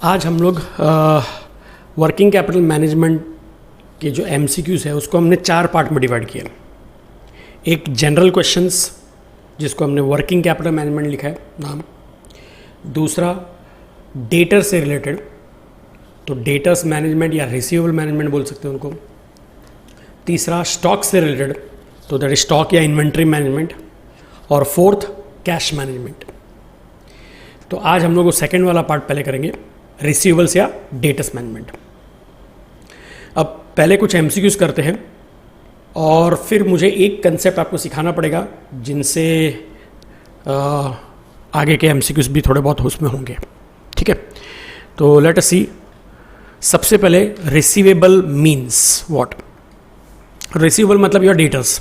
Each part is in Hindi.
आज हम लोग वर्किंग कैपिटल मैनेजमेंट के जो MCQs है उसको हमने 4 पार्ट में डिवाइड किया। एक जनरल क्वेश्चंस जिसको हमने वर्किंग कैपिटल मैनेजमेंट लिखा है नाम, दूसरा डेटर से रिलेटेड, तो डेटर्स मैनेजमेंट या रिसीवेबल मैनेजमेंट बोल सकते हैं उनको, तीसरा स्टॉक से रिलेटेड, तो दैट इज स्टॉक या इन्वेंट्री मैनेजमेंट, और फोर्थ कैश मैनेजमेंट। तो आज हम लोग वो सेकेंड वाला पार्ट पहले करेंगे, रिसीवेबल्स या डेटर्स मैनेजमेंट। अब पहले कुछ MCQs करते हैं और फिर मुझे एक कंसेप्ट आपको सिखाना पड़ेगा जिनसे आगे के MCQs भी थोड़े बहुत उसमें होंगे। ठीक है, तो लेट अस सी। सबसे पहले रिसीवेबल मीन्स व्हाट। रिसीवेबल मतलब योर डेटर्स।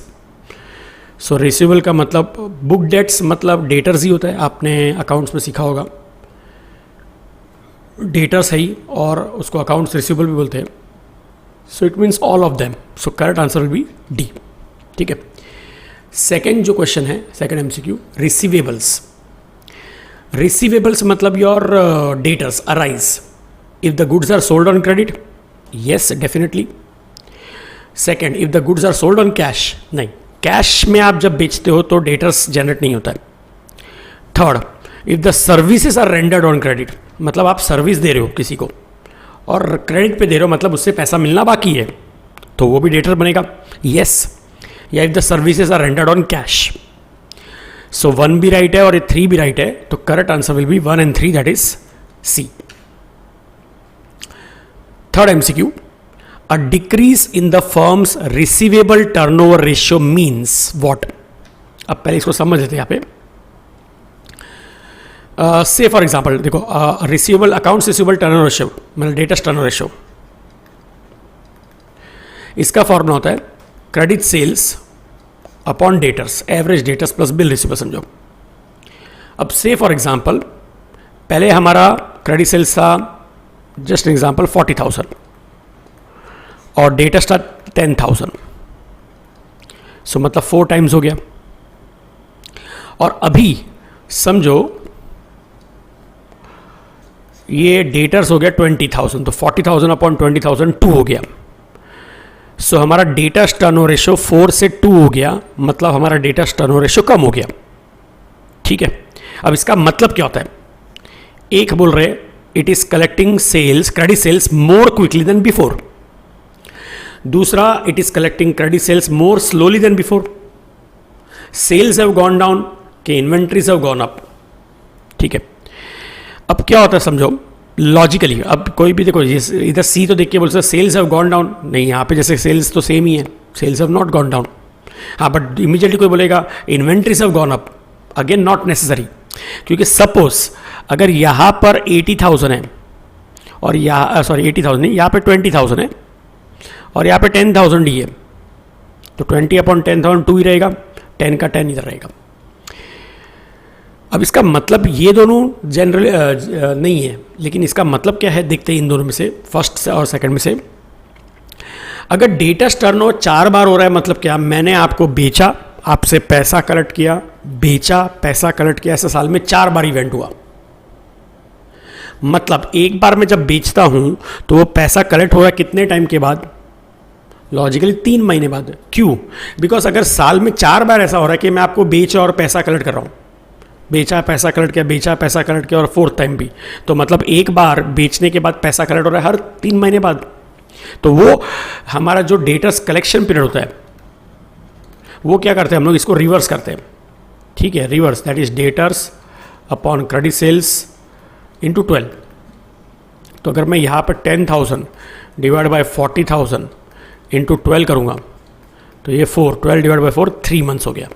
सो रिसीवेबल का मतलब बुक डेट्स मतलब डेटर्स ही होता है, आपने अकाउंट्स में सीखा होगा। डेटर्स है ही और उसको अकाउंट्स रिसीवेबल भी बोलते हैं। So it means all of them. So correct answer will be D. ठीक है, सेकेंड जो क्वेश्चन है, सेकेंड MCQ, रिसीवेबल्स। रिसीवेबल्स मतलब your debtors arise if the goods are sold on credit, yes definitely. Second, if the goods are sold on cash, नहीं, कैश में आप जब बेचते हो तो डेटर्स जनरेट नहीं होता है। Third, if the services are rendered on credit, मतलब आप सर्विस दे रहे हो किसी को और क्रेडिट पे दे रहे हो, मतलब उससे पैसा मिलना बाकी है, तो वो भी डेटर बनेगा, यस। या if the services are rendered on cash. So 1 भी राइट है और 3 भी राइट है, तो correct answer will be 1 and 3, that is C. Third MCQ, a decrease in the firm's receivable turnover ratio means what? अब पहले इसको समझ लेते हैं यहाँ पे। से फॉर एग्जाम्पल देखो, receivable accounts receivable turnover ratio मतलब डेटर्स टर्नओवर रेशियो, इसका फॉर्मूला होता है credit sales upon debtors, average debtors plus bill receivable समझो। अब से फॉर एग्जाम्पल पहले हमारा क्रेडिट सेल्स था, जस्ट एग्जाम्पल 40,000 और डेटर्स था 10,000, सो मतलब 4 टाइम्स हो गया। और अभी समझो ये डेटर्स हो गया 20,000, तो 40,000 अपॉन 20,000 2 हो गया। सो हमारा डेटर्स टर्नओवर रेशियो 4 से 2 हो गया, मतलब हमारा डेटर्स टर्नओवर रेशियो कम हो गया। ठीक है, अब इसका मतलब क्या होता है? एक बोल रहे it is collecting sales, credit sales more quickly than before. दूसरा, it is collecting credit sales more slowly than before. Sales have gone down के इन्वेंट्रीज हैव गॉन अप। ठीक है, अब क्या होता है समझो लॉजिकली। अब कोई भी देखो, इधर सी तो देख के बोलते सेल्स हैव गॉन डाउन, नहीं, यहाँ पे जैसे सेल्स तो सेम ही है, cells have not gone down. हाँ, बट इमीडिएटली कोई बोलेगा inventories have gone up, again not necessary, क्योंकि सपोज अगर यहाँ पर 80,000 है और यहाँ 80,000 नहीं, यहाँ पे 20,000 है और यहाँ पे 10,000 ही है, तो 20 अपॉन 10,000 2 ही रहेगा, 10 का 10 इधर रहेगा। अब इसका मतलब ये दोनों जनरल नहीं है, लेकिन इसका मतलब क्या है देखते हैं इन दोनों में से, फर्स्ट से और सेकंड में से। अगर डेटर्स टर्नओवर 4 बार हो रहा है, मतलब क्या, मैंने आपको बेचा, आपसे पैसा कलेक्ट किया, बेचा, पैसा कलेक्ट किया, ऐसा साल में 4 बार इवेंट हुआ। मतलब एक बार मैं जब बेचता हूं तो वो पैसा कलेक्ट हो रहा है कितने टाइम के बाद? लॉजिकली 3 महीने बाद। क्यों? बिकॉज अगर साल में 4 बार ऐसा हो रहा है कि मैं आपको बेचा और पैसा कलेक्ट कर रहा हूं, बेचा पैसा कलेक्ट किया, बेचा पैसा कलेक्ट किया और 4th टाइम भी, तो मतलब एक बार बेचने के बाद पैसा कलेक्ट हो रहा है हर 3 महीने बाद। तो वो हमारा जो डेटर्स कलेक्शन पीरियड होता है वो क्या करते हैं हम लोग, इसको रिवर्स करते हैं। ठीक है, reverse, that is debtors upon credit sales into 12। तो अगर मैं यहाँ पर 10,000 डिवाइड बाय 40,000 इंटू 12 करूँगा तो ये 12 डिवाइड बाय 4 3 मंथ्स हो गया।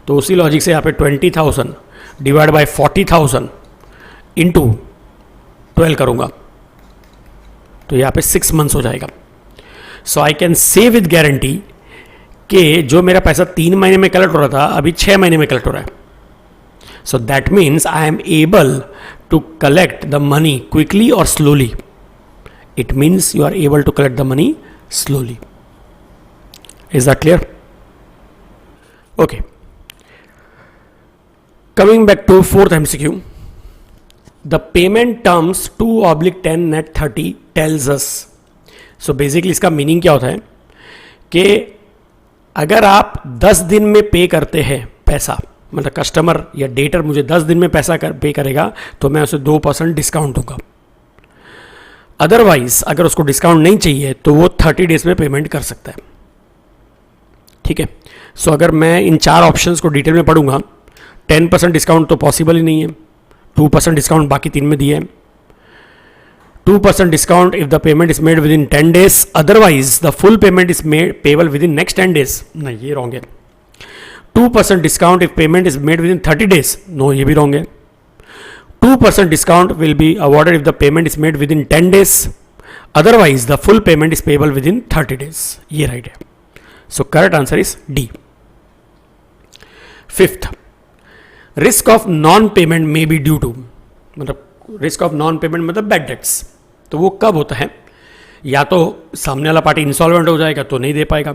तो उसी लॉजिक से यहाँ पे 20,000 डिवाइड बाय 40,000 इंटू 12 करूँगा तो यहाँ पे 6 मंथ्स हो जाएगा। So I can say with guarantee कि जो मेरा पैसा 3 महीने में कलेक्ट हो रहा था अभी 6 महीने में कलेक्ट हो रहा है। So that means I am able to collect the money quickly और slowly. It means you are able to collect the money slowly. Is that clear? Okay. Coming back to 4th MCQ. The payment terms 2/10 net 30 tells us. So basically इसका मीनिंग क्या होता है कि अगर आप 10 दिन में पे करते हैं पैसा, मतलब कस्टमर या डेटर मुझे 10 दिन में पैसा पे करेगा तो मैं उसे 2% डिस्काउंट दूंगा. अदरवाइज अगर उसको डिस्काउंट नहीं चाहिए तो वो 30 डेज में पेमेंट कर सकता है. ठीक है. सो अगर मैं इन 4 ऑप्शंस को डिटेल में पढ़ूंगा, 10% डिस्काउंट तो पॉसिबल ही नहीं है. 2% डिस्काउंट बाकी 3 में दिए हैं. 2% discount if the payment is made within 10 days, otherwise the full payment is made payable within next 10 days. नहीं, ये रॉन्ग है. 2% discount if payment is made within 30 days. No, ये भी रॉन्ग है. 2% discount will be awarded if the payment is made within 10 days. Otherwise, the full payment is payable within 30 days. ये right है. So correct answer is D. Fifth, risk of non-payment may be due to, मतलब risk of non-payment मतलब bad debts. तो वो कब होता है? या तो सामने वाला पार्टी इंसॉल्वेंट हो जाएगा तो नहीं दे पाएगा,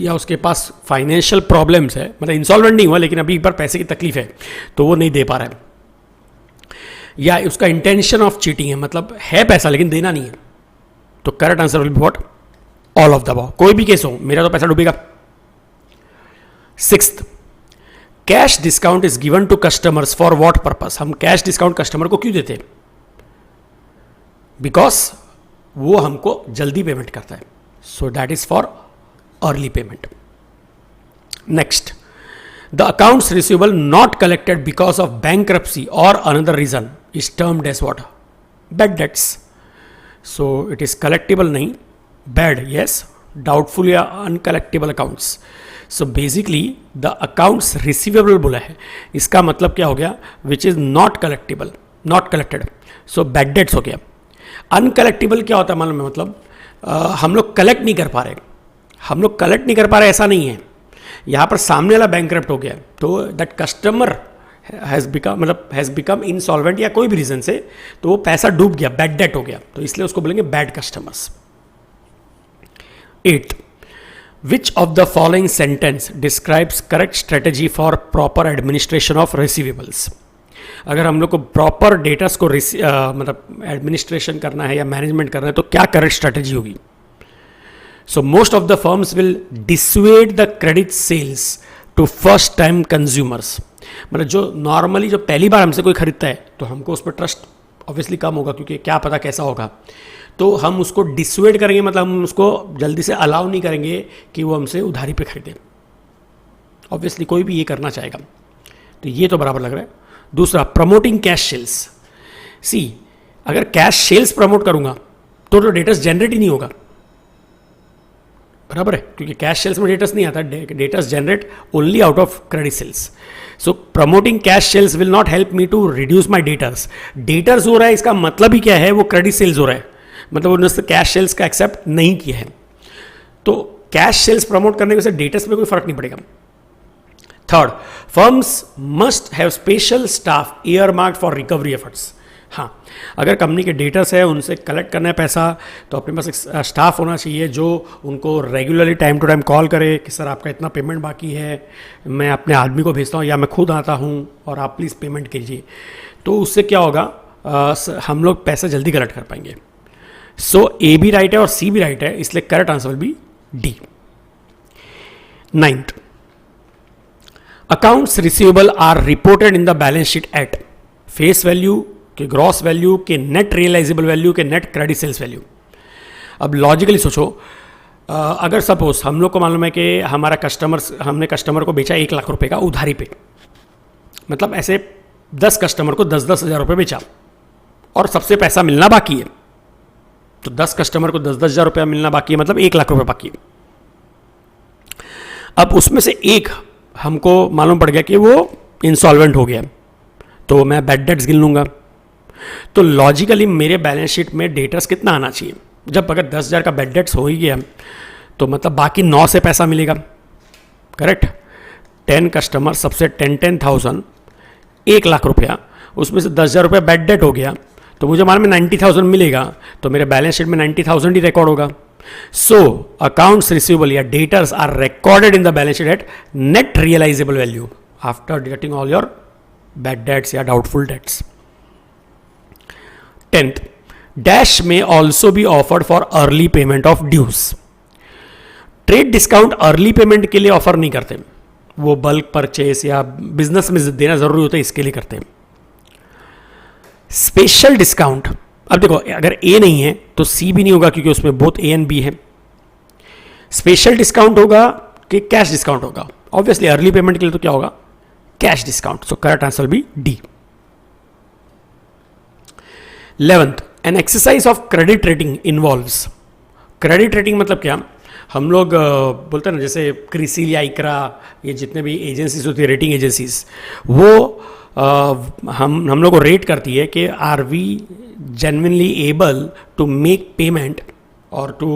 या उसके पास फाइनेंशियल प्रॉब्लम्स है, मतलब इंसॉल्वेंट नहीं हुआ लेकिन अभी एक बार पैसे की तकलीफ है तो वो नहीं दे पा रहा है, या उसका इंटेंशन ऑफ चीटिंग है, मतलब है पैसा लेकिन देना नहीं है. तो correct answer will be what? All of the above. कोई भी केस हो, मेरा तो पैसा डूबेगा. Sixth, cash discount is given to customers for what purpose. हम कैश डिस्काउंट कस्टमर को क्यों देते हैं? बिकॉज वो हमको जल्दी पेमेंट करता है. So that is for early payment. Next, the accounts receivable not collected because of bankruptcy or another reason is termed as what? Bad debts. So it is collectible नहीं, bad yes, doubtful या uncollectible accounts. So basically the accounts receivable बोला है, इसका मतलब क्या हो गया? Which is not collectible, not collected. So bad debts हो गया. Uncollectible क्या होता है मालूम है? मतलब हम लोग कलेक्ट नहीं कर पा रहे. हम लोग कलेक्ट नहीं कर पा रहे ऐसा नहीं है. यहाँ पर सामने वाला बैंकरप्ट हो गया तो that customer has become insolvent या कोई भी रीजन से, तो वो पैसा डूब गया, बैड डेट हो गया, तो इसलिए उसको बोलेंगे bad customers. 8, which of the following sentence describes correct strategy for proper administration of receivables. अगर हम लोग को प्रॉपर डेटास को मतलब एडमिनिस्ट्रेशन करना है या मैनेजमेंट करना है तो क्या करेक्ट स्ट्रेटेजी होगी? So most of the firms will dissuade the credit sales to first time consumers. मतलब जो नॉर्मली जो पहली बार हमसे कोई खरीदता है तो हमको उस पर ट्रस्ट ऑब्वियसली कम होगा, क्योंकि क्या पता कैसा होगा, तो हम उसको डिसवेड करेंगे, मतलब हम उसको जल्दी से अलाउ नहीं करेंगे कि वो हमसे उधारी पे खरीदे. ऑब्वियसली कोई भी ये करना चाहेगा, तो ये तो बराबर लग रहा है. दूसरा, प्रमोटिंग कैश सेल्स. सी, अगर कैश सेल्स प्रमोट करूंगा तो डेटास जनरेट ही नहीं होगा, बराबर है, क्योंकि कैश सेल्स में डेटास नहीं आता. Debtors generate only out of credit sales. So promoting cash sales will not help me to reduce my debtors. Debtors हो रहा है, इसका मतलब ही क्या है? वो क्रेडिट सेल्स हो रहा है, मतलब उन्होंने कैश सेल्स का एक्सेप्ट नहीं किया है. तो कैश सेल्स प्रमोट करने से डेटर्स में कोई फर्क नहीं पड़ेगा. Third, firms must have special staff earmarked for recovery efforts. हाँ, अगर कंपनी के डेटर्स है, उनसे कलेक्ट करना है पैसा, तो अपने पास एक स्टाफ होना चाहिए जो उनको regularly time to time call करे कि सर आपका इतना पेमेंट बाकी है, मैं अपने आदमी को भेजता हूँ या मैं खुद आता हूँ और आप प्लीज़ पेमेंट कीजिए. तो उससे क्या होगा? हम लोग पैसा जल्दी कलेक्ट कर पाएंगे. सो ए भी राइट है और सी भी राइट है, इसलिए correct answer will be D. 9th, accounts receivable are reported in the balance sheet at face value के, ग्रॉस वैल्यू के, नेट रियलाइजेबल वैल्यू के, नेट क्रेडिट सेल्स वैल्यू. अब लॉजिकली सोचो, अगर सपोज हम लोग को मालूम है कि हमने कस्टमर को बेचा 1 लाख रुपए का उधारी पे, मतलब ऐसे 10 कस्टमर को 10-10 हज़ार रुपये बेचा और सबसे पैसा मिलना बाकी है, तो 10 कस्टमर को 10-10 हज़ार रुपया मिलना बाकी है, मतलब 1 लाख रुपये बाकी है. अब उसमें से एक हमको मालूम पड़ गया कि वो इंसॉल्वेंट हो गया, तो मैं बैड डेट्स गिन लूंगा. तो लॉजिकली मेरे बैलेंस शीट में डेटर्स कितना आना चाहिए? जब अगर 10,000 का बैड डेट्स हो ही गया तो मतलब बाकी 9 से पैसा मिलेगा, करेक्ट. 10 कस्टमर, सबसे 10,000, 1 लाख रुपया, उसमें से 10,000 रुपया बैड डेट हो गया, तो मुझे मालूम में 90,000 मिलेगा, तो मेरे बैलेंस शीट में 90,000 ही रिकॉर्ड होगा. सो अकाउंट्स रिसीवेबल या debtors are recorded in the balance sheet at net realizable value after deducting all your bad debts या डाउटफुल डेट्स. 10th, डैश में also be offered for early payment of dues. Trade discount early payment के लिए ऑफर नहीं करते, वो बल्क परचेस या बिजनेस में देना जरूरी होता है इसके लिए करते हैं। स्पेशल डिस्काउंट, अब देखो अगर ए नहीं है तो सी भी नहीं होगा क्योंकि उसमें बोथ ए एंड बी है। स्पेशल डिस्काउंट होगा कि कैश डिस्काउंट होगा? ऑब्वियसली अर्ली पेमेंट के लिए तो क्या होगा? Cash discount. So correct answer be D. 11th, an exercise of credit rating involves. Credit rating मतलब क्या? हम लोग बोलते हैं ना, जैसे क्रिसिल या इकरा, ये जितने भी एजेंसीज होती है रेटिंग एजेंसीज, वो हम लोग को रेट करती है कि are we genuinely able to make payment और टू,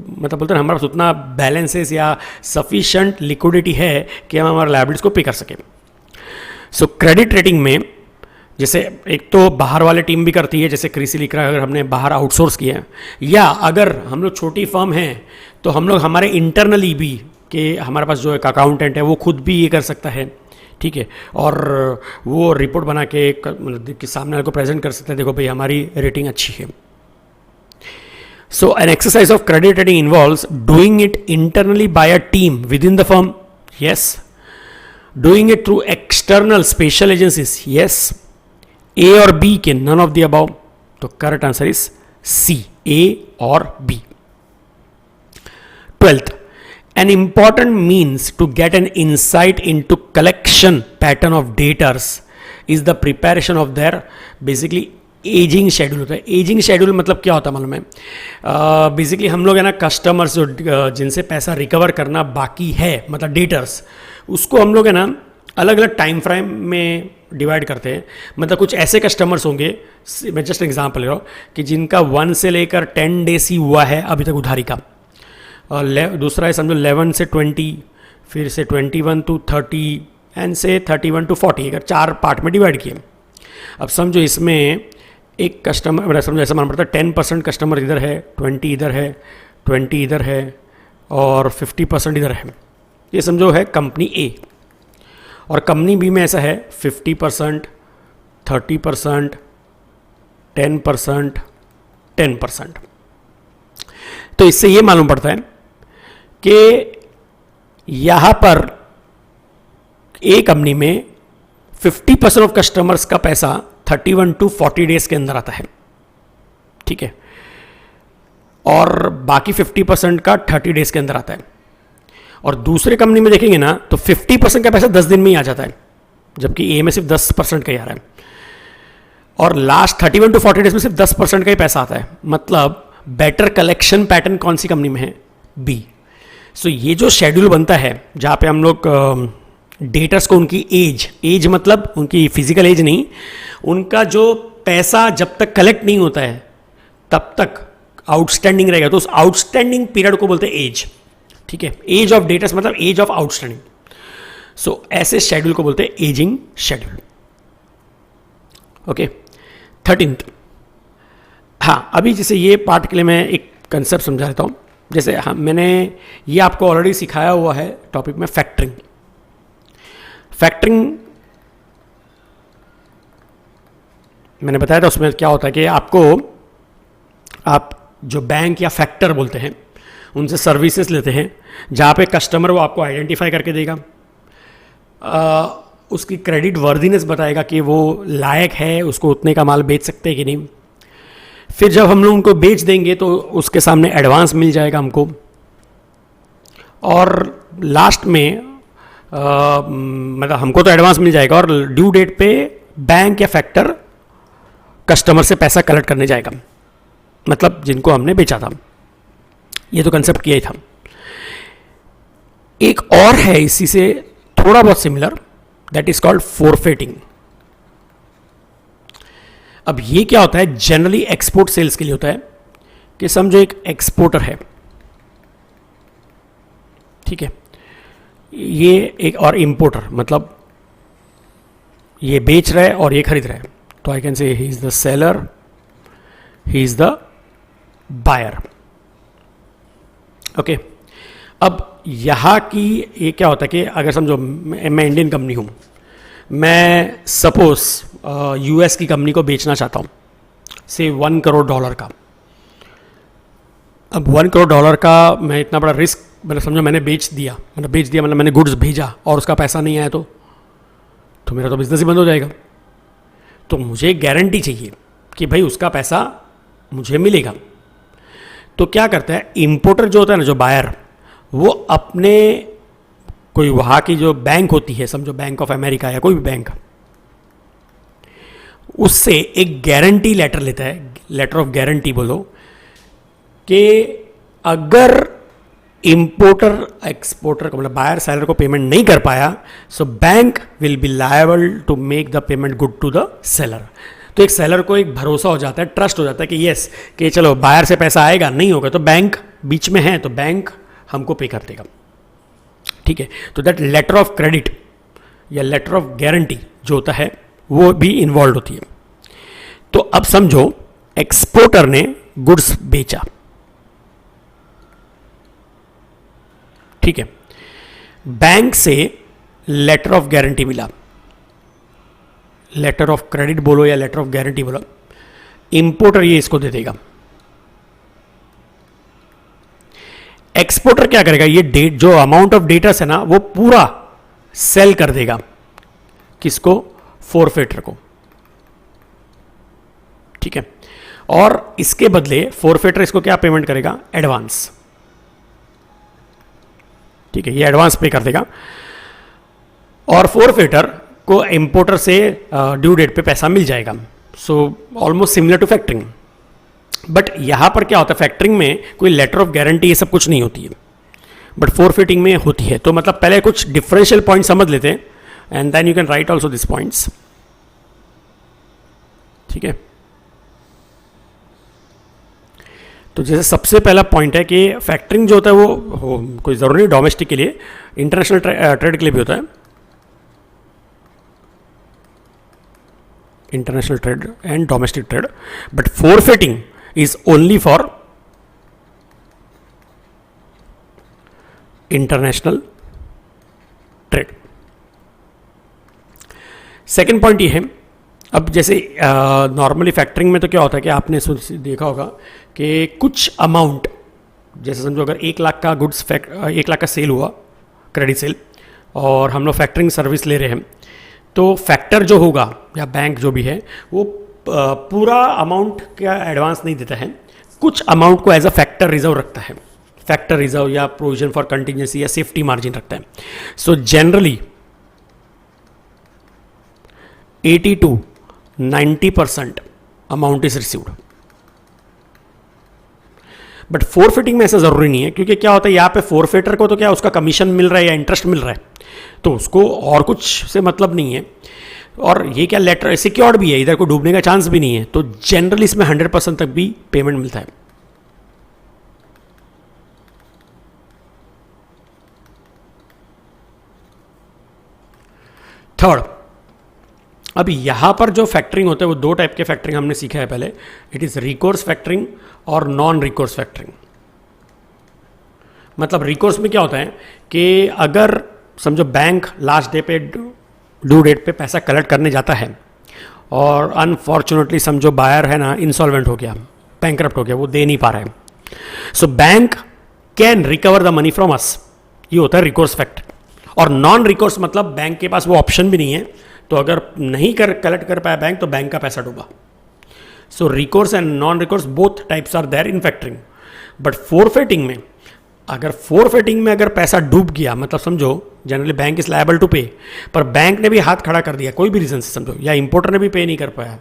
मतलब बोलते हैं हमारे पास उतना बैलेंसेस या सफिशेंट लिक्विडिटी है कि हम हमारे लायबिलिटीज को पे कर सकें। सो क्रेडिट रेटिंग में जैसे एक तो बाहर वाले टीम भी करती है, जैसे क्रिसिल इकरा अगर हमने बाहर आउटसोर्स किया है, या अगर हम लोग छोटी फर्म हैं तो हम लोग हमारे इंटरनली भी, कि हमारे पास जो एक अकाउंटेंट है वो खुद भी ये कर सकता है, ठीक है, और वो रिपोर्ट बना के सामने वाले को प्रेजेंट कर सकते हैं, देखो भाई हमारी रेटिंग अच्छी है। So an exercise of credit rating involves doing it internally by a team within the firm, yes. Doing it through external special agencies, yes. A और बी के नन ऑफ द अबाउ, तो correct answer is C, A और B. 12th, an important means to get an insight into collection pattern of debtors is the preparation of their basically ageing schedule होता है। एजिंग शेड्यूल मतलब क्या होता है मालूम है? बेसिकली हम लोग है ना, कस्टमर्स जो जिनसे पैसा रिकवर करना बाकी है, मतलब डेटर्स, उसको हम लोग है ना अलग अलग टाइम फ्रेम में डिवाइड करते हैं। मतलब कुछ ऐसे कस्टमर्स होंगे, मैं जस्ट एग्जांपल ले रहा हूँ, कि जिनका 1 से लेकर 10 डेज ही हुआ है अभी तक उधारी का, और दूसरा है समझो 11 से 20, फिर से 21 to 30 एंड से 31 to 40, अगर 4 पार्ट में डिवाइड किए। अब समझो इसमें एक कस्टमर, मतलब समझो ऐसा मान पड़ता है 10% कस्टमर इधर है, 20 इधर है, 20 इधर है और 50% इधर है। ये समझो है कंपनी ए, और कंपनी बी में ऐसा है 50%, 30%, 10%, 10%। तो इससे ये मालूम पड़ता है कि यहां पर ए कंपनी में 50% ऑफ कस्टमर्स का पैसा 31 to 40 डेज के अंदर आता है, ठीक है, और बाकी 50% का 30 डेज के अंदर आता है। और दूसरे कंपनी में देखेंगे ना तो 50% का पैसा 10 दिन में ही आ जाता है, जबकि ए में सिर्फ 10% का ही आ रहा है, और लास्ट 31 to 40 डेज में सिर्फ 10% का ही पैसा आता है। मतलब बेटर कलेक्शन पैटर्न कौन सी कंपनी में है? बी। सो ये जो शेड्यूल बनता है जहाँ पे हम लोग डेटर्स को उनकी एज मतलब उनकी फिजिकल एज नहीं, उनका जो पैसा जब तक कलेक्ट नहीं होता है तब तक आउटस्टैंडिंग रहेगा, तो उस आउटस्टैंडिंग पीरियड को बोलते हैं एज, ठीक है। एज ऑफ डेटर्स मतलब एज ऑफ आउटस्टैंडिंग। सो ऐसे शेड्यूल को बोलते हैं एजिंग शेड्यूल। ओके, 13th, हाँ, अभी जैसे ये पार्ट के लिए मैं एक कंसेप्ट समझा देता हूँ। जैसे मैंने ये आपको ऑलरेडी सिखाया हुआ है टॉपिक में, फैक्टरिंग। फैक्टरिंग मैंने बताया था, उसमें क्या होता है कि आप जो बैंक या फैक्टर बोलते हैं उनसे सर्विसेज लेते हैं, जहाँ पे कस्टमर वो आपको आइडेंटिफाई करके देगा, उसकी क्रेडिट वर्दीनेस बताएगा कि वो लायक है, उसको उतने का माल बेच सकते हैं कि नहीं। फिर जब हम लोग उनको बेच देंगे तो उसके सामने एडवांस मिल जाएगा हमको, और लास्ट में मतलब हमको तो एडवांस मिल जाएगा, और ड्यू डेट पे बैंक या फैक्टर कस्टमर से पैसा कलेक्ट करने जाएगा, मतलब जिनको हमने बेचा था। ये तो कंसेप्ट किया ही था। एक और है इसी से थोड़ा बहुत सिमिलर, दैट इज कॉल्ड फोरफेटिंग। अब ये क्या होता है? जनरली एक्सपोर्ट सेल्स के लिए होता है कि समझो एक एक्सपोर्टर है, ठीक है, ये एक, और इंपोर्टर मतलब ये बेच रहा है और ये खरीद रहा है, तो I can say he is the seller, he is the buyer. Okay, अब यहां की ये क्या होता है कि अगर समझो मैं इंडियन कंपनी हूं, मैं सपोज यूएस की कंपनी को बेचना चाहता हूं, से $1 करोड़ का। अब $1 करोड़ का मैं इतना बड़ा रिस्क, मतलब समझो मैंने बेच दिया मतलब मैंने गुड्स भेजा और उसका पैसा नहीं आया तो मेरा तो बिजनेस ही बंद हो जाएगा। तो मुझे गारंटी चाहिए कि भाई उसका पैसा मुझे मिलेगा। तो क्या करता है इंपोर्टर जो होता है ना, जो बायर, वो अपने कोई वहाँ की जो बैंक होती है, समझो बैंक ऑफ अमेरिका या कोई भी बैंक, उससे एक गारंटी लेटर लेता है, लेटर ऑफ गारंटी बोलो, कि अगर इंपोर्टर एक्सपोर्टर को मतलब बायर सेलर को पेमेंट नहीं कर पाया, so bank will be liable to make the payment good to the seller. तो एक सेलर को एक भरोसा हो जाता है, ट्रस्ट हो जाता है कि यस, कि चलो बायर से पैसा आएगा, नहीं होगा तो बैंक बीच में है तो बैंक हमको पे कर देगा। ठीक है, तो दैट लेटर ऑफ क्रेडिट या लेटर ऑफ गारंटी जो होता है वो भी इन्वॉल्व होती है। तो अब समझो एक्सपोर्टर ने गुड्स बेचा, ठीक है, बैंक से लेटर ऑफ गारंटी मिला, लेटर ऑफ क्रेडिट बोलो या लेटर ऑफ गारंटी बोलो, इंपोर्टर ये इसको दे देगा। एक्सपोर्टर क्या करेगा, ये डेट जो अमाउंट ऑफ डेटर्स है ना वो पूरा सेल कर देगा, किसको, फोरफेटर को। ठीक है, और इसके बदले फोरफेटर इसको क्या पेमेंट करेगा, एडवांस। ठीक है, ये एडवांस पे कर देगा और फोरफेटर को इंपोर्टर से ड्यू डेट पे पैसा मिल जाएगा। So almost similar to factoring. But यहां पर क्या होता है, फैक्टरिंग में कोई लेटर ऑफ गारंटी ये सब कुछ नहीं होती है, बट फोरफिटिंग में होती है। तो मतलब पहले कुछ डिफरेंशियल पॉइंट समझ लेते हैं and then you can write also this points. ठीक है, तो जैसे सबसे पहला पॉइंट है कि फैक्टरिंग जो होता है वो कोई ज़रूरी नहीं डोमेस्टिक के लिए, इंटरनेशनल ट्रेड के लिए भी होता है, international trade and domestic trade. But forfaiting is only for international trade. Second point ये है, अब जैसे नॉर्मली फैक्टरिंग में तो क्या होता है कि आपने देखा होगा कि कुछ अमाउंट, जैसे समझो अगर 1 लाख का गुड्स 1 लाख का सेल हुआ, क्रेडिट सेल, और हम लोग फैक्टरिंग सर्विस ले रहे हैं, तो फैक्टर जो होगा या बैंक जो भी है वो पूरा अमाउंट का एडवांस नहीं देता है, कुछ अमाउंट को एज अ फैक्टर रिजर्व रखता है, फैक्टर रिजर्व या प्रोविजन फॉर कंटिजेंसी या सेफ्टी मार्जिन रखता है। So generally 80 to 90% amount is received. But forfaiting में ऐसा जरूरी नहीं है, क्योंकि क्या होता है यहाँ पे फोरफिटर को तो क्या उसका कमीशन मिल रहा है या इंटरेस्ट मिल रहा है, तो उसको और कुछ से मतलब नहीं है। और ये क्या लेटर सिक्योर्ड भी है, इधर को डूबने का चांस भी नहीं है, तो जनरली इसमें 100% तक भी पेमेंट मिलता है। थर्ड, अब यहां पर जो फैक्टरिंग होता है वो 2 टाइप के फैक्टरिंग हमने सीखा है पहले, इट इज रिकोर्स फैक्टरिंग और नॉन रिकोर्स फैक्टरिंग। मतलब रिकोर्स में क्या होता है कि अगर समझो बैंक लास्ट डे पे ड्यू डेट पे पैसा कलेक्ट करने जाता है और अनफॉर्चुनेटली समझो बायर है ना इंसॉल्वेंट हो गया, बैंकरप्ट हो गया, वो दे नहीं पा रहा है, so bank can recover the money from us, ये होता है रिकोर्स फैक्टर। और नॉन रिकोर्स मतलब बैंक के पास वो ऑप्शन भी नहीं है, तो अगर नहीं कलेक्ट कर पाया बैंक तो बैंक का पैसा डूबा। So recourse and non recourse both types are there in factoring. But forfaiting में अगर पैसा डूब गया, मतलब समझो generally bank is liable to pay, पर बैंक ने भी हाथ खड़ा कर दिया कोई भी रीजन से, समझो या इंपोर्टर ने भी पे नहीं कर पाया,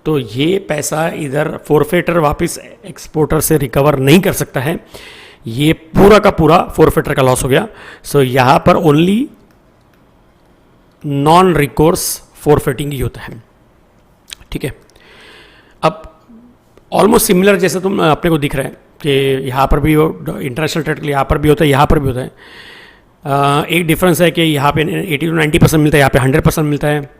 तो ये पैसा इधर फोरफिटर वापस एक्सपोर्टर से रिकवर नहीं कर सकता है, ये पूरा का पूरा फोरफिटर का लॉस हो गया। सो यहां पर ओनली नॉन रिकोर्स फोरफिटिंग ही होता है। ठीक है, अब ऑलमोस्ट सिमिलर जैसे तुम अपने को दिख रहा है कि यहाँ पर भी इंटरनेशनल ट्रेड के लिए यहाँ पर भी होता है, यहाँ पर भी होता है। एक डिफरेंस है कि यहाँ पे 80 to 90% मिलता है, यहाँ पे 100% मिलता है।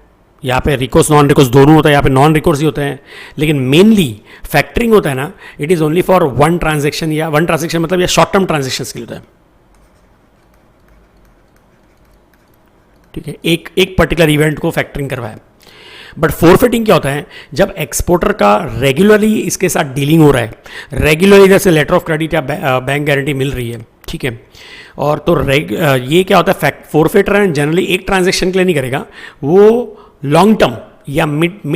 यहाँ पे रिकोर्स नॉन रिकोर्स दोनों होता है, यहाँ पे नॉन रिकोर्स ही होता है। लेकिन मेनली फैक्टरिंग होता है ना, it is only for one transaction, या वन ट्रांजेक्शन मतलब या शॉर्ट टर्म ट्रांजेक्शन के लिए होता है। ठीक है, एक पर्टिकुलर इवेंट को फैक्टरिंग करवाया। बट फोरफिटिंग क्या होता है, जब एक्सपोर्टर का रेगुलरली इसके साथ डीलिंग हो रहा है, रेगुलरली जैसे लेटर ऑफ क्रेडिट या बैंक गारंटी मिल रही है, ठीक है, और तो ये क्या होता है, फोरफिटर जनरली एक ट्रांजेक्शन के लिए नहीं करेगा, वो लॉन्ग टर्म या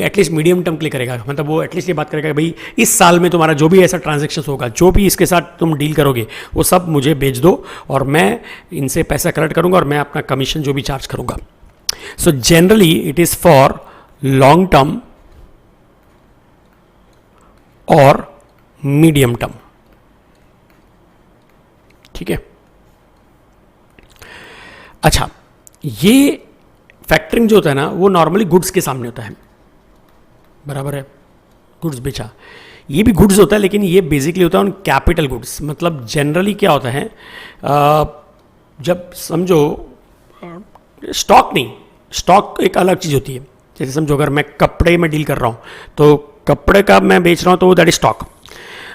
एटलीस्ट मीडियम टर्म के लिए करेगा। मतलब वो एटलीस्ट ये बात करेगा कि भाई इस साल में तुम्हारा जो भी ऐसा ट्रांजेक्शन होगा, जो भी इसके साथ तुम डील करोगे, वो सब मुझे बेच दो और मैं इनसे पैसा कलेक्ट करूंगा और मैं अपना कमीशन जो भी चार्ज करूंगा। So generally it is for long term और मीडियम टर्म, ठीक है। अच्छा, ये फैक्टरिंग जो होता है ना, वो नॉर्मली गुड्स के सामने होता है, बराबर है, गुड्स बेचा, ये भी गुड्स होता है, लेकिन ये बेसिकली होता है ऑन कैपिटल गुड्स। मतलब जनरली क्या होता है, जब समझो स्टॉक नहीं, स्टॉक एक अलग चीज़ होती है। जैसे समझो अगर मैं कपड़े में डील कर रहा हूँ, तो कपड़े का मैं बेच रहा हूँ तो दैट इज स्टॉक।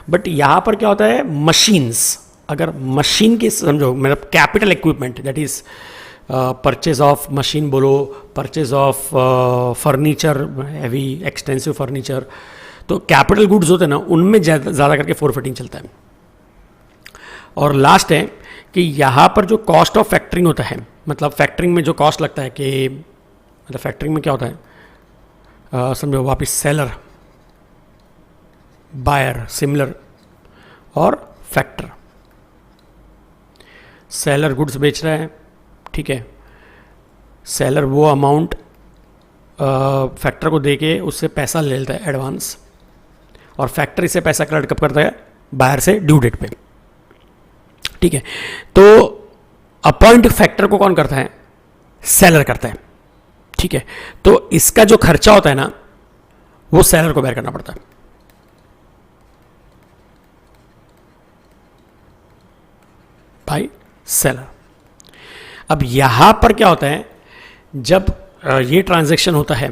बट यहाँ पर क्या होता है, मशीन्स, अगर मशीन की समझो, मतलब capital equipment, that is purchase of machine बोलो, purchase of furniture, heavy extensive furniture, तो कैपिटल गुड्स होते हैं ना, उनमें ज़्यादा करके फोरफिटिंग चलता है। और लास्ट है कि यहाँ पर जो कॉस्ट ऑफ फैक्टरिंग होता है, मतलब फैक्टरिंग में जो कॉस्ट लगता है, कि मतलब फैक्टरिंग में क्या होता है, समझो वापिस सेलर, बायर, सिमिलर, और फैक्टर। सेलर गुड्स बेच रहा है, ठीक है, सेलर वो अमाउंट फैक्टर को देके उससे पैसा ले लेता है एडवांस, और फैक्टर इसे पैसा कलेक्ट कब करता है, बाहर से ड्यू डेट पे, ठीक है। तो अपॉइंट फैक्टर को कौन करता है, सेलर करता है, ठीक है। तो इसका जो खर्चा होता है ना, वो सेलर को बेयर करना पड़ता है। भाई सेलर। अब यहां पर क्या होता है, जब ये ट्रांजैक्शन होता है,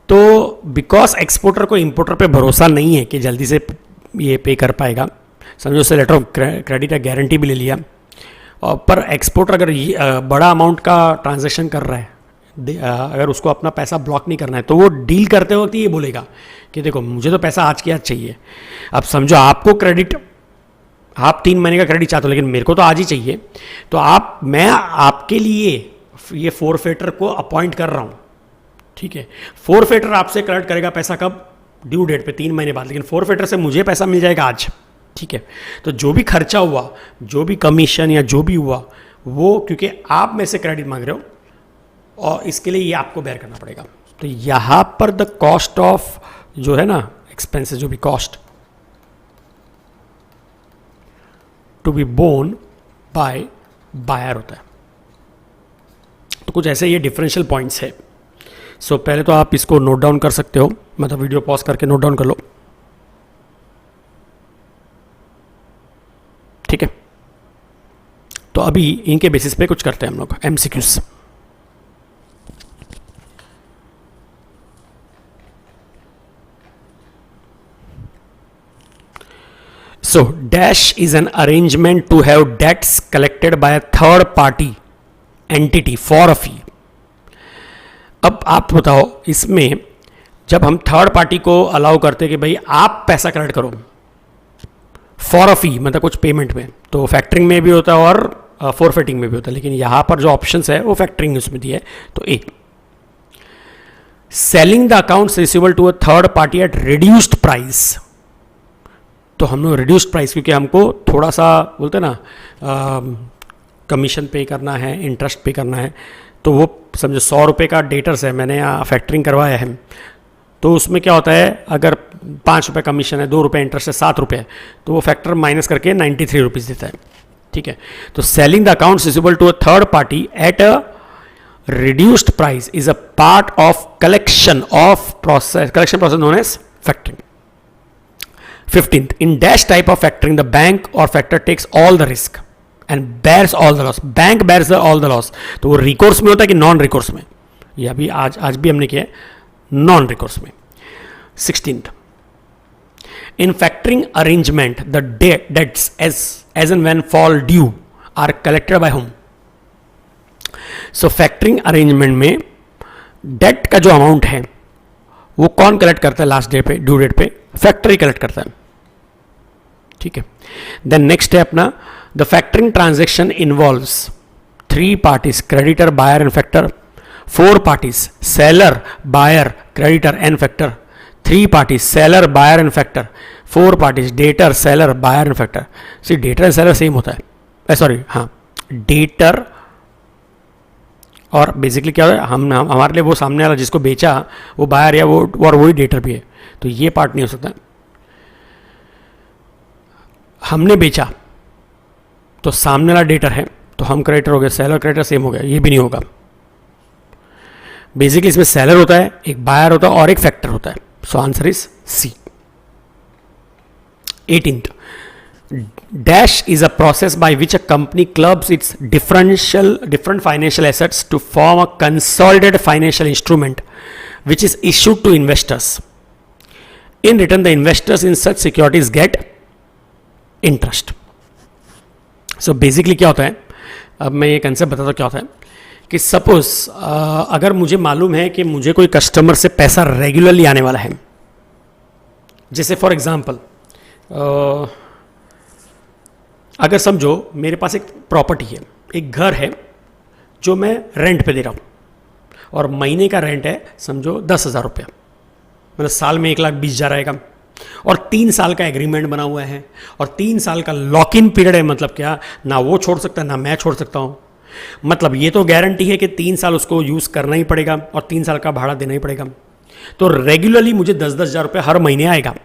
तो बिकॉज एक्सपोर्टर को इंपोर्टर पे भरोसा नहीं है कि जल्दी से ये पे कर पाएगा, समझो उससे लेटर ऑफ क्रेडिट या गारंटी भी ले लिया, और पर एक्सपोर्टर अगर बड़ा अमाउंट का ट्रांजैक्शन कर रहा है, अगर उसको अपना पैसा ब्लॉक नहीं करना है, तो वो डील करते वक्त ये बोलेगा कि देखो मुझे तो पैसा आज के आज चाहिए। अब समझो आपको क्रेडिट, आप 3 महीने का क्रेडिट चाहते हो, लेकिन मेरे को तो आज ही चाहिए, तो मैं आपके लिए ये फोरफिटर को अपॉइंट कर रहा हूँ, ठीक है। फोरफिटर आपसे कलेक्ट करेगा पैसा कब, ड्यू डेट पे 3 महीने बाद, लेकिन फोरफिटर से मुझे पैसा मिल जाएगा आज, ठीक है। तो जो भी खर्चा हुआ, जो भी कमीशन या जो भी हुआ, वो क्योंकि आप में से क्रेडिट मांग रहे हो, और इसके लिए ये आपको बेयर करना पड़ेगा। तो यहां पर द कॉस्ट ऑफ जो है ना, एक्सपेंसेस, जो भी cost to be borne by buyer होता है। तो कुछ ऐसे ये डिफरेंशियल पॉइंट्स है। सो पहले तो आप इसको नोट डाउन कर सकते हो, मतलब वीडियो पॉज करके नोट डाउन कर लो, ठीक है। तो अभी इनके बेसिस पे कुछ करते हैं हम लोग MCQs. So, dash is an arrangement to have debts collected by a third party entity for a fee. अब आप बताओ, इसमें जब हम थर्ड पार्टी को अलाउ करते कि भाई आप पैसा कलेक्ट करो फॉर अ फी, मतलब कुछ पेमेंट में, तो फैक्टरिंग में भी होता है और फोरफिटिंग में भी होता है, लेकिन यहां पर जो ऑप्शंस है वो फैक्टरिंग उसमें दिया है। तो A, selling the accounts receivable to a third party at reduced price. तो हम लोग रिड्यूस्ड प्राइस, क्योंकि हमको थोड़ा सा बोलते हैं ना कमीशन पे करना है, इंटरेस्ट पे करना है, तो वो समझो 100 रुपये का डेटर्स है, मैंने फैक्टरिंग करवाया है, तो उसमें क्या होता है, अगर 5 रुपये कमीशन है, 2 रुपये इंटरेस्ट है, 7 रुपये, तो वो फैक्टर माइनस करके 93 रुपीज़ देता है, ठीक है। तो selling the accounts receivable to a third party at a reduced price is a part of collection process known as factoring. 15th, in dash type of factoring, the bank or factor takes all the risk and bears all the loss. Bank bears all the loss. तो वो recourse में होता है कि नॉन रिकोर्स में, ये अभी आज भी हमने किया है नॉन रिकोर्स में। 16th, in factoring arrangement, the debts as and when fall due are collected by whom? So factoring arrangement में डेट का जो अमाउंट है वो कौन कलेक्ट करता है लास्ट डे पे, ड्यू डेट पे? फैक्ट्री कलेक्ट करता है, ठीक है। देन नेक्स्ट है अपना the factoring transaction involves 3 parties, creditor, buyer and factor. 4 parties, seller, buyer, creditor and factor. 3 parties, seller, buyer and factor. 4 parties, debtor, seller, buyer and factor. See, debtor and seller same होता है, सॉरी हाँ, debtor और बेसिकली क्या है, हम हमारे लिए वो सामने वाला जिसको बेचा वो बायर या वो और वही डेटर भी है, तो ये पार्ट नहीं हो सकता। हमने बेचा तो सामने वाला डेटर है तो हम क्रेडिटर हो गए, सेलर क्रेडिटर सेम हो गया, ये भी नहीं होगा। बेसिकली इसमें सेलर होता है, एक बायर होता है और एक फैक्टर होता है। So answer is C. 18th, dash is a process by which a company clubs its different financial assets to form a consolidated financial instrument which is issued to investors. In return, the investors in such securities get interest. So basically क्या होता है, अब मैं ये कंसेप्ट बताता हूँ क्या होता है कि सपोज अगर मुझे मालूम है कि मुझे कोई कस्टमर से पैसा रेगुलरली आने वाला है, जैसे फॉर एग्जांपल अगर समझो मेरे पास एक प्रॉपर्टी है, एक घर है जो मैं रेंट पे दे रहा हूँ और महीने का रेंट है समझो 10,000 रुपया, मतलब साल में 1,20,000 आएगा और 3 साल का एग्रीमेंट बना हुआ है और 3 साल का लॉक इन पीरियड है। मतलब क्या, ना वो छोड़ सकता है ना मैं छोड़ सकता हूँ। मतलब ये तो गारंटी है कि 3 साल उसको यूज़ करना ही पड़ेगा और 3 साल का भाड़ा देना ही पड़ेगा। तो रेगुलरली मुझे 10,000 रुपये हर महीने आएगा।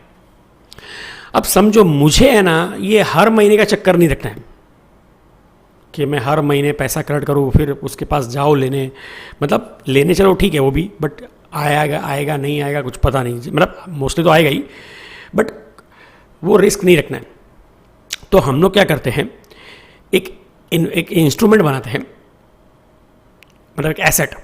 अब समझो मुझे है ना ये हर महीने का चक्कर नहीं रखना है कि मैं हर महीने पैसा कलेक्ट करूँ फिर उसके पास जाओ लेने, मतलब लेने चलो ठीक है वो भी, बट आएगा नहीं आएगा कुछ पता नहीं, मतलब मोस्टली तो आएगा ही, बट वो रिस्क नहीं रखना है। तो हम लोग क्या करते हैं, एक इंस्ट्रूमेंट बनाते हैं, मतलब एक एसेट।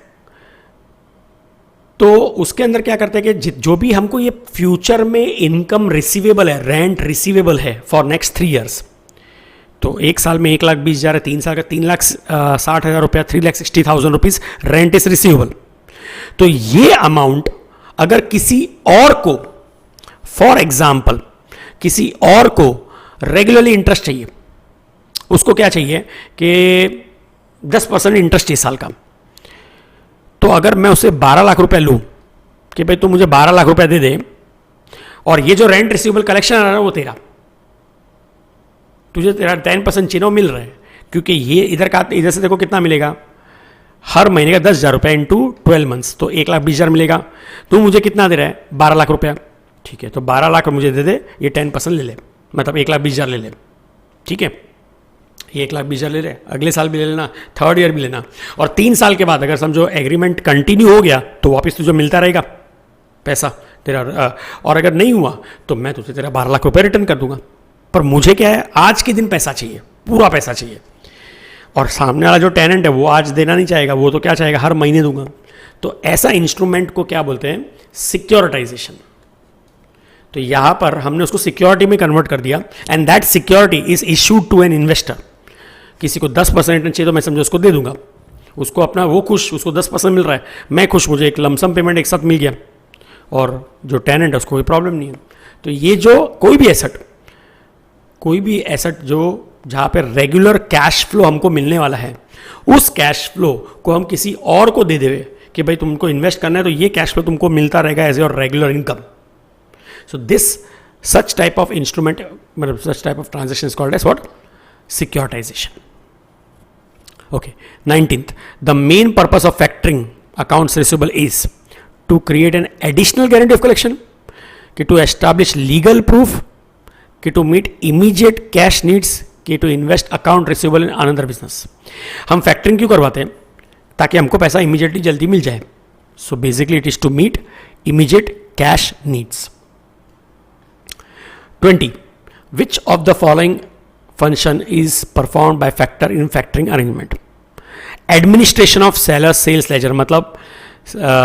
तो उसके अंदर क्या करते हैं कि जो भी हमको ये फ्यूचर में इनकम रिसीवेबल है, रेंट रिसीवेबल है फॉर नेक्स्ट 3 years, तो 1 साल में 1,20,000 है, 3 साल का 3,60,000 रुपया, 3,60,000 रुपीज रेंट इज रिसीवेबल। तो ये अमाउंट अगर किसी और को, फॉर एग्जाम्पल किसी और को रेगुलरली इंटरेस्ट चाहिए, उसको क्या चाहिए कि 10% इंटरेस्ट चाहिए साल का, तो अगर मैं उससे 12 लाख रुपए लूं कि भाई तू मुझे 12 लाख रुपए दे दे और ये जो रेंट रिसीवेबल कलेक्शन आ रहा है वो तेरा, तुझे तेरा 10% चिन्हो मिल रहा है, क्योंकि ये इधर से देखो कितना मिलेगा, हर महीने का 10,000 रुपये इंटू 12 months, तो 1,20,000 मिलेगा। तू मुझे कितना दे रहा है, 12 लाख रुपया, ठीक है, तो 12 लाख मुझे दे दे, ये 10% ले ले, मतलब 1,20,000 ले ले, ठीक है, ये 1,20,000 ले ले, अगले साल भी ले लेना, 3rd year भी लेना, और 3 साल के बाद अगर समझो एग्रीमेंट कंटिन्यू हो गया तो वापस तुझे मिलता रहेगा पैसा तेरा, और अगर नहीं हुआ तो मैं तुझे तेरा 12 लाख रुपये रिटर्न कर दूंगा। पर मुझे क्या है, आज के दिन पैसा चाहिए, पूरा पैसा चाहिए, और सामने वाला जो टेनेंट है वो आज देना नहीं चाहेगा, वो तो क्या चाहेगा, हर महीने दूंगा। तो ऐसा इंस्ट्रूमेंट को क्या बोलते हैं, सिक्योरिटाइजेशन। तो यहां पर हमने उसको सिक्योरिटी में कन्वर्ट कर दिया, and that security is issued to an investor. किसी को 10% रिटर्न चाहिए तो मैं समझो उसको दे दूंगा, उसको अपना वो खुश, उसको 10% मिल रहा है, मैं खुश, मुझे एक लमसम पेमेंट एक साथ मिल गया, और जो टेनेंट है उसको कोई प्रॉब्लम नहीं है। तो ये जो कोई भी एसेट जो जहाँ पे रेगुलर कैश फ्लो हमको मिलने वाला है, उस कैश फ्लो को हम किसी और को दे देवे कि भाई तुमको इन्वेस्ट करना है तो ये कैश फ्लो तुमको मिलता रहेगा as your regular income. So this such type of instrument, मतलब such type of transaction is called as what, securitization. Okay, 19th, the main purpose of factoring accounts receivable is to create an additional guarantee of collection, कि टू एस्टैब्लिश लीगल प्रूफ, कि to meet immediate cash needs, कि to invest account receivable in another business. हम फैक्टरिंग क्यों करवाते हैं, ताकि हमको पैसा इमीडिएटली जल्दी मिल जाए। So basically it is to meet immediate cash needs. 20, which of the following function is perform by factor in factoring arrangement. Administration of seller sales ledger, मतलब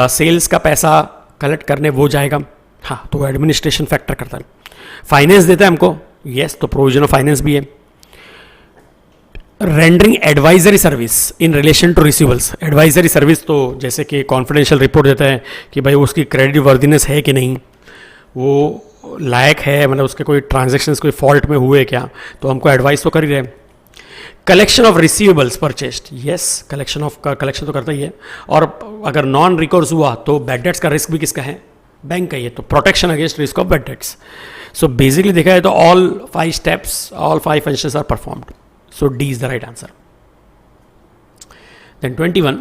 सेल्स का पैसा कलेक्ट करने वो जाएगा, हाँ, तो वो एडमिनिस्ट्रेशन फैक्टर करता है। फाइनेंस देता है हमको, यस, तो प्रोविजन ऑफ फाइनेंस भी है। Rendering advisory service in relation to receivables. Advisory service तो जैसे कि कॉन्फिडेंशियल रिपोर्ट देता है कि भाई उसकी क्रेडिट वर्दीनेस है कि नहीं, वो लायक है, मतलब उसके कोई ट्रांजेक्शन्स कोई फॉल्ट में हुए क्या, तो हमको एडवाइस तो कर ही रहे हैं। Collection of receivables purchased, yes collection तो करता ही है। और अगर नॉन रिकोर्स हुआ तो बैड डेट्स का रिस्क भी किसका है, बैंक का ही है, तो protection against risk of bad debts. So basically देखा जाए तो all 5 steps, all 5 functions are performed, so D is the right answer. Then 21,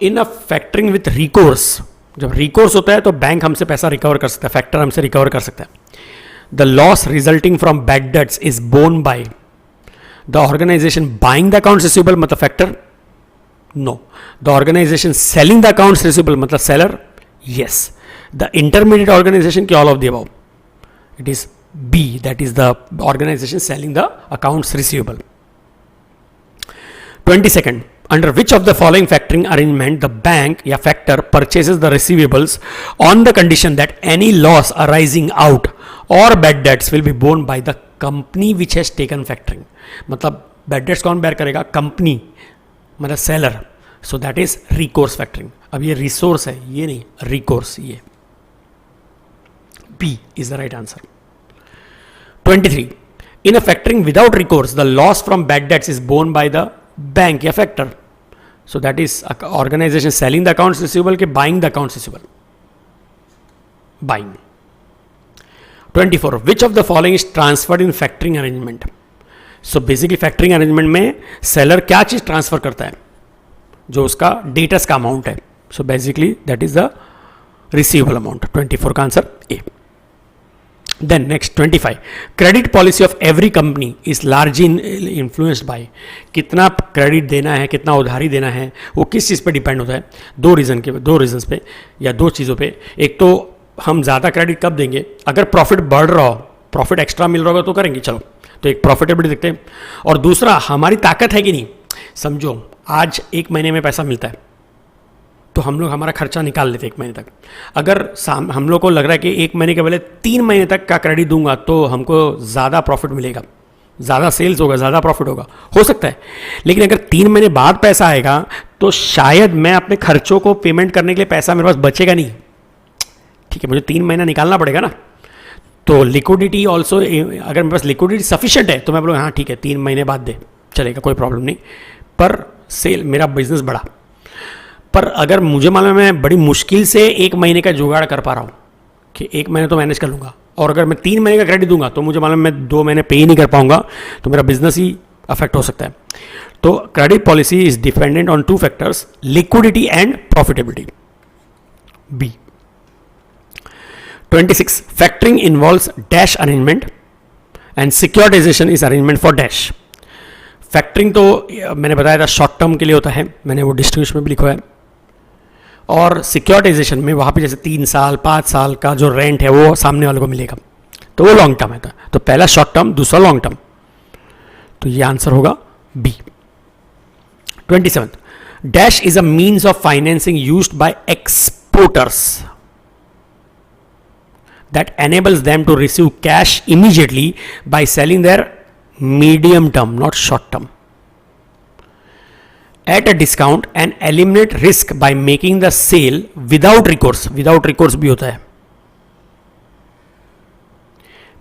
in a factoring with recourse, जब रिकोर्स होता है तो बैंक हमसे पैसा रिकवर कर सकता है, फैक्टर हमसे रिकवर कर सकता है। The loss resulting from bad debts is borne by the organization buying the accounts receivable, मतलब factor, no. The organization selling the accounts receivable, मतलब seller, yes. The intermediate organization की all of the above, it is B, that is the organization selling the accounts receivable. 22nd, under which of the following factoring arrangement the bank या factor purchases the receivables on the condition that any loss arising out or bad debts will be borne by the company which has taken factoring, मतलब bad debts कौन bear करेगा, कंपनी, मतलब seller, so that is recourse factoring. अब ये रिसोर्स है, ये नहीं रिकोर्स, ये B is the right answer. 23, in a factoring without recourse the loss from bad debts is borne by the bank या factor, so that is organization selling the accounts receivable के buying the accounts receivable, buying। 24, which of the following is transferred in factoring arrangement, so basically factoring arrangement में seller क्या चीज ट्रांसफर करता है, जो उसका डेटस का अमाउंट है, so basically that is the receivable amount. 24 का answer A. Then next 25, credit policy of every company is largely influenced by, कितना क्रेडिट देना है, कितना उधारी देना है, वो किस चीज़ पे डिपेंड होता है, दो रीजंस पे या दो चीज़ों पे। एक तो हम ज़्यादा क्रेडिट कब देंगे, अगर प्रॉफिट बढ़ रहा हो, प्रॉफिट एक्स्ट्रा मिल रहा होगा तो करेंगे, चलो, तो एक प्रॉफिटेबिलिटी देखते हैं। और दूसरा हमारी ताकत है कि नहीं, समझो आज 1 महीने में पैसा मिलता है तो हम लोग हमारा खर्चा निकाल लेते 1 महीने तक। अगर हम लोग को लग रहा है कि 1 महीने के बदले 3 महीने तक का क्रेडिट दूंगा तो हमको ज़्यादा प्रॉफिट मिलेगा, ज़्यादा सेल्स होगा, ज़्यादा प्रॉफिट होगा, हो सकता है। लेकिन अगर 3 महीने बाद पैसा आएगा तो शायद मैं अपने खर्चों को पेमेंट करने के लिए पैसा मेरे पास बचेगा नहीं, ठीक है, मुझे 3 महीना निकालना पड़ेगा ना। तो लिक्विडिटी ऑल्सो, अगर मेरे पास लिक्विडिटी सफिशिएंट है तो मैं बोलूँ हाँ ठीक है 3 महीने बाद दे, चलेगा, कोई प्रॉब्लम नहीं, पर सेल मेरा बिजनेस बढ़ा। पर अगर मुझे मालूम है मैं बड़ी मुश्किल से 1 महीने का जुगाड़ कर पा रहा हूँ कि 1 महीने तो मैनेज कर लूँगा, और अगर मैं 3 महीने का क्रेडिट दूंगा तो मुझे मालूम है मैं 2 महीने पे ही नहीं कर पाऊंगा, तो मेरा बिजनेस ही अफेक्ट हो सकता है। तो credit policy is dependent on 2 factors, liquidity and profitability, B. 26, factoring involves dash arrangement and securitization is arrangement for dash. Factoring तो मैंने बताया था शॉर्ट टर्म के लिए होता है, मैंने वो डिस्टिंग्विश में भी लिखा है, और सिक्योरिटाइजेशन में वहाँ पे जैसे 3 साल 5 साल का जो रेंट है वो सामने वाले को मिलेगा, तो वो लॉन्ग टर्म है। तो पहला शॉर्ट टर्म, दूसरा लॉन्ग टर्म, तो ये आंसर होगा B. 27, dash is a means of financing used by exporters that enables them to receive cash immediately by selling their medium term, not short term, at a discount and eliminate risk by making the sale without recourse, without recourse भी होता है,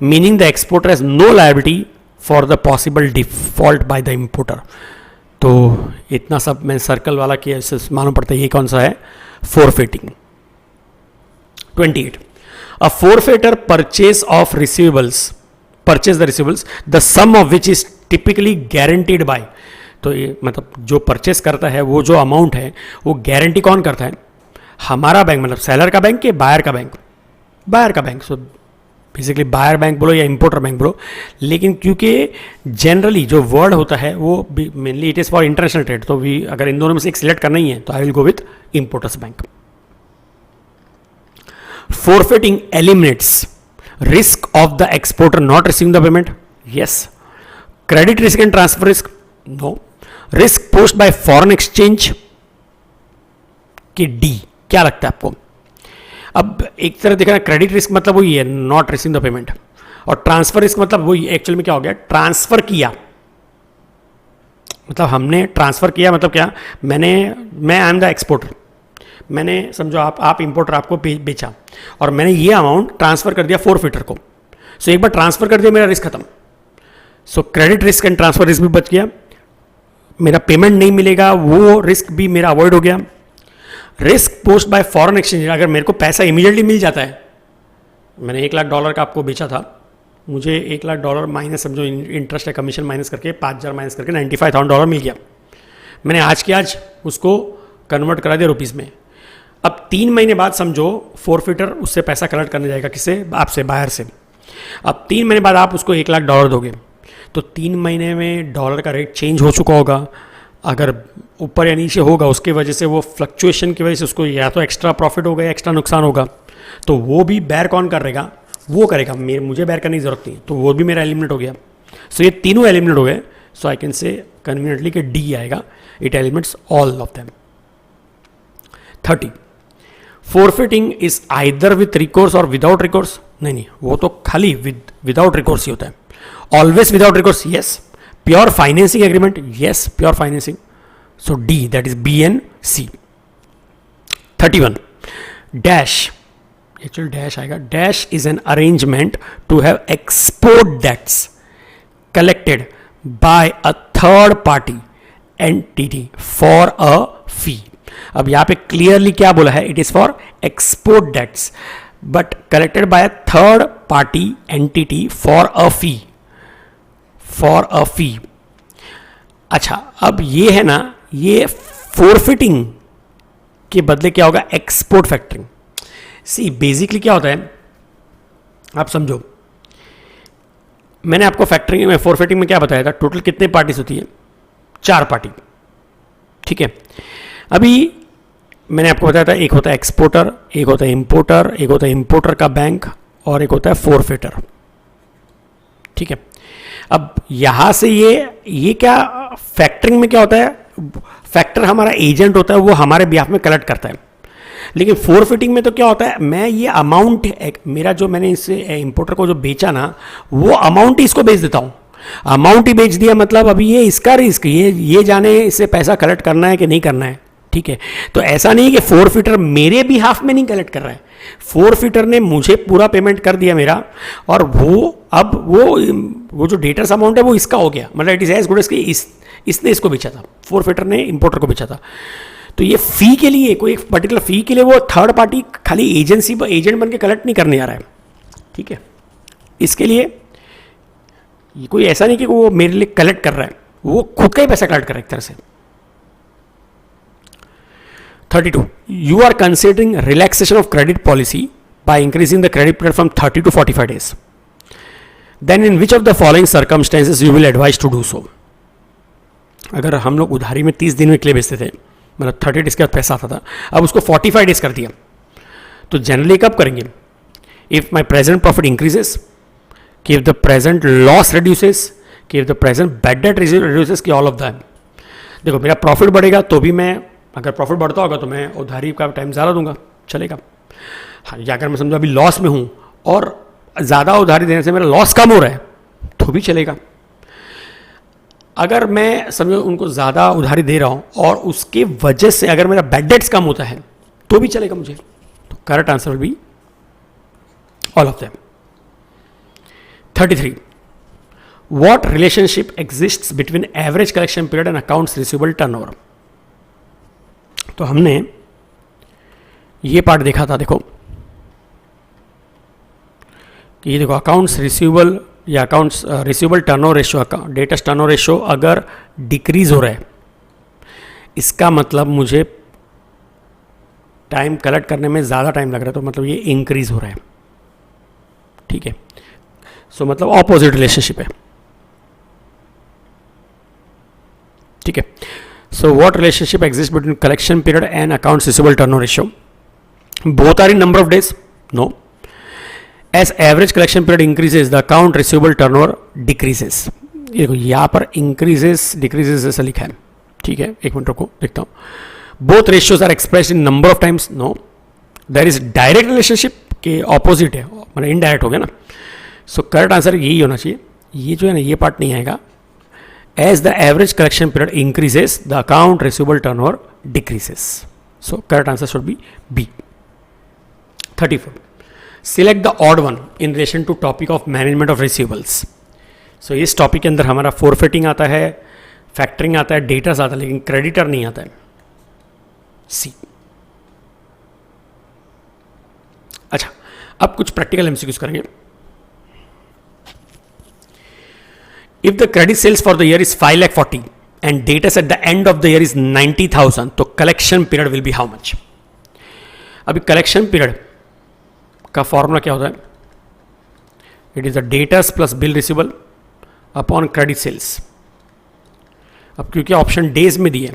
meaning the exporter has no liability for the possible default by the importer। तो इतना सब मैं सर्कल वाला किया, इससे मालूम पड़ता है ये कौन सा है, forfeiting। 28, a forfeiter purchase of receivables, purchase the receivables the sum of which is typically guaranteed by, तो ये मतलब जो परचेस करता है वो जो अमाउंट है वो गारंटी कौन करता है, हमारा बैंक, मतलब सेलर का बैंक के बायर का बैंक, बायर का bank. So basically buyer bank बोलो या इंपोर्टर बैंक बोलो, लेकिन क्योंकि जनरली जो वर्ड होता है वो mainly it is for international trade, तो भी अगर इन दोनों में से एक सिलेक्ट करना ही है तो I will go with importers bank. Forfeiting eliminates risk of the exporter not receiving the payment, yes. Credit risk and transfer risk, no. Risk posed by foreign exchange की डी, क्या लगता है आपको? अब एक तरह देखा क्रेडिट रिस्क मतलब वही है नॉट रिसीविंग द पेमेंट, और ट्रांसफर रिस्क मतलब वही एक्चुअल में क्या हो गया, ट्रांसफर किया मतलब हमने ट्रांसफ़र किया, मतलब क्या, मैं आई एम द एक्सपोर्टर, मैंने समझो आप इंपोर्टर, आपको बेचा और मैंने ये अमाउंट ट्रांसफ़र कर दिया फोरफिटर को। सो एक बार ट्रांसफ़र कर दिया, मेरा रिस्क खत्म। सो credit risk and transfer risk भी बच गया, मेरा पेमेंट नहीं मिलेगा वो रिस्क भी मेरा अवॉइड हो गया। Risk post bye foreign exchange, अगर मेरे को पैसा इमीडिएटली मिल जाता है, मैंने $1,00,000 का आपको बेचा था, मुझे $1,00,000 माइनस समझो इंटरेस्ट है कमीशन माइनस करके 5,000 माइनस करके $95,000 मिल गया। मैंने आज के आज उसको कन्वर्ट करा दिया रुपीज़ में। अब 3 महीने बाद समझो फोरफिटर उससे पैसा कलेक्ट करने जाएगा, किससे, आपसे, बाहर से। अब 3 महीने बाद आप उसको $1,00,000 दोगे, तो 3 महीने में डॉलर का रेट चेंज हो चुका होगा, अगर ऊपर या नीचे होगा उसकी वजह से, वो फ्लक्चुएशन की वजह से उसको या तो एक्स्ट्रा प्रॉफिट होगा या एक्स्ट्रा नुकसान होगा, तो वो भी बेयर कौन करेगा, वो करेगा, मुझे बेयर करने की जरूरत नहीं, तो वो भी मेरा एलिमिनेट हो गया। सो ये तीनों एलिमिनेट हो गए। So I can say conveniently कि डी आएगा, it eliminates all of them. 30, forfaiting is either with recourse और विदाउट रिकोर्स। नहीं, वो तो खाली विदाउट रिकोर्स ही होता है। Always without recourse, yes. Pure financing agreement, yes, pure financing. So D, that is B and C. 31, dash, actual dash आएगा, dash is an arrangement to have export debts collected by a third party entity for a fee. अब यहां पे क्लियरली क्या बोला है, it is for export debts but collected by a third party entity for a fee, for a fee. अच्छा, अब ये है ना, ये फोरफिटिंग के बदले क्या होगा, एक्सपोर्ट फैक्टरिंग। सी बेसिकली क्या होता है, आप समझो, मैंने आपको फैक्टरिंग में, फोरफिटिंग में क्या बताया था, टोटल कितने पार्टीज होती है, 4 पार्टी, ठीक है। अभी मैंने आपको बताया था, एक होता है एक्सपोर्टर, एक होता है इंपोर्टर, एक होता है इंपोर्टर का बैंक, और एक होता है फोरफिटर, ठीक है। अब यहां से ये क्या, फैक्टरिंग में क्या होता है, फैक्टर हमारा एजेंट होता है, वो हमारे बिहाफ में कलेक्ट करता है। लेकिन फोरफिटिंग में तो क्या होता है, मैं ये अमाउंट, मेरा जो मैंने इससे इंपोर्टर को जो बेचा ना, वो अमाउंट ही इसको बेच देता हूँ। अमाउंट ही बेच दिया, मतलब अभी ये इसका रिस्क, ये जाने इससे पैसा कलेक्ट करना है कि नहीं करना है, ठीक है। तो ऐसा नहीं कि फोरफिटर मेरे भी हाफ में नहीं कलेक्ट कर रहा है, फोरफिटर ने मुझे पूरा पेमेंट कर दिया मेरा, और अब वो जो डेटर्स अमाउंट है वो इसका हो गया, मतलब it is as good as कि इसने इसको बेचा था, फोरफिटर ने इंपोर्टर को बेचा था। तो ये फी के लिए, कोई एक पर्टिकुलर फी के लिए वो थर्ड पार्टी खाली एजेंट बन के कलेक्ट नहीं करने आ रहा है, ठीक है। इसके लिए ये कोई ऐसा नहीं कि वो मेरे लिए कलेक्ट कर रहा है, वो खुद का ही पैसा कलेक्ट कर रहा है एक तरह से। 32, you are considering relaxation of credit policy by increasing the credit period from 30 to 45 days. Then in which of the following circumstances you will advise to do so? अगर हम लोग उधारी में 30 दिन में क्ले बेचते थे, मतलब 30 डेज के बाद पैसा आता था, अब उसको 45 डेज कर दिया, तो जनरली कब करेंगे, if my present profit increases, कि if the present loss reduces, कि if the present bad debt reduces, कि ऑल ऑफ दैम। देखो, मेरा प्रॉफिट बढ़ेगा तो भी मैं, अगर प्रॉफिट बढ़ता होगा तो मैं उधारी का टाइम ज़्यादा दूंगा, चलेगा। हाँ, या अगर मैं समझो अभी लॉस में हूँ और ज़्यादा उधारी देने से मेरा लॉस कम हो रहा है तो भी चलेगा। अगर मैं समझो उनको ज़्यादा उधारी दे रहा हूँ और उसके वजह से अगर मेरा बैड डेट्स कम होता है तो भी चलेगा मुझे। तो correct answer will be all of them. 33, what relationship exists between average collection period and accounts receivable turnover. तो हमने ये पार्ट देखा था, देखो कि ये देखो, अकाउंट्स रिसीवेबल या accounts receivable turnover ratio, debtors turnover ratio अगर डिक्रीज हो रहा है, इसका मतलब मुझे टाइम कलेक्ट करने में ज़्यादा टाइम लग रहा है, तो मतलब ये इंक्रीज हो रहा है, ठीक है। सो मतलब ऑपोजिट रिलेशनशिप है, ठीक है। So what relationship exists between collection period and accounts receivable turnover ratio? Both are in number of days? No. As average collection period increases, the account receivable turnover decreases. देखो यहाँ पर increases, decreases ऐसा लिखा है, ठीक है। एक मिनट रुको, देखता हूँ। Both ratios are expressed in number of times? No. There is direct relationship के opposite है, मतलब indirect हो गया ना। So correct answer यही होना चाहिए। ये जो है ना, ये पार्ट नहीं आएगा, As the average collection period increases, the account receivable turnover decreases. So correct answer should be B. 34. Select the odd one in relation to topic of management of receivables. So इस टॉपिक के अंदर हमारा फोरफिटिंग आता है, फैक्टरिंग आता है, डेटर्स आता है, लेकिन क्रेडिटर नहीं आता है. सी. अच्छा, अब कुछ प्रैक्टिकल एमसीक्यूज करेंगे. If the credit sales for the year is 5,40,000 and debtors at the end of the year is 90,000, तो collection period will be how much? अभी collection period का फॉर्मूला क्या होता है? It is the debtors plus bill receivable upon credit sales. अब क्योंकि ऑप्शन डेज में दिए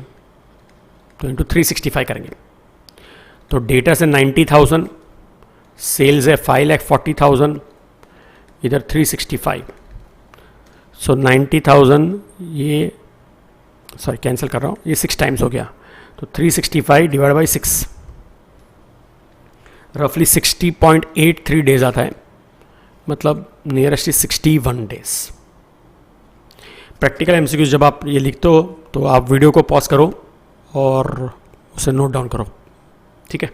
तो इंटू 365 करेंगे. तो debtors है 90,000, सेल्स है 5,40,000, इधर 365. सो 90,000 ये सॉरी कैंसिल कर रहा हूँ, ये 6 टाइम्स हो गया. तो 365 डिवाइड बाई 6 रफली 60.83 डेज आता है, मतलब नियरेस्ट 61 डेज. प्रैक्टिकल एमसीक्यूज जब आप ये लिखते हो तो आप वीडियो को पॉज करो और उसे नोट डाउन करो, ठीक है.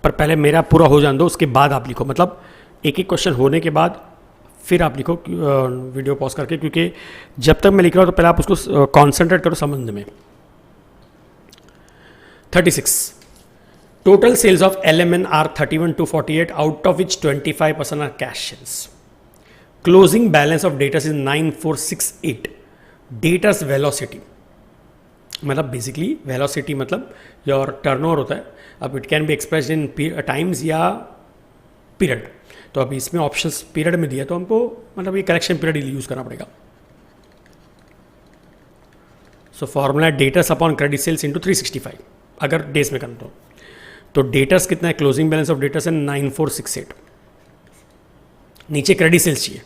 पर पहले मेरा पूरा हो जाने दो, उसके बाद आप लिखो. मतलब एक एक क्वेश्चन होने के बाद फिर आप लिखो वीडियो पॉज करके, क्योंकि जब तक मैं लिख रहा हूँ तो पहले आप उसको कॉन्सेंट्रेट करो संबंध में. 36. Total sales of LMN are 31,248, out of which 25% are cash sales. Closing balance of debtors is 9,468. Debtors velocity मतलब बेसिकली वेलोसिटी मतलब योर टर्नओवर होता है. अब it can be expressed in times या पीरियड. तो अभी इसमें ऑप्शंस पीरियड में दिया तो हमको मतलब ये कलेक्शन पीरियड यूज करना पड़ेगा. So formula debtors upon credit sales into 365 अगर डेज में करना तो डेटर्स कितना है, क्लोजिंग बैलेंस ऑफ डेटर्स है 9,468. नीचे क्रेडिट सेल्स चाहिए.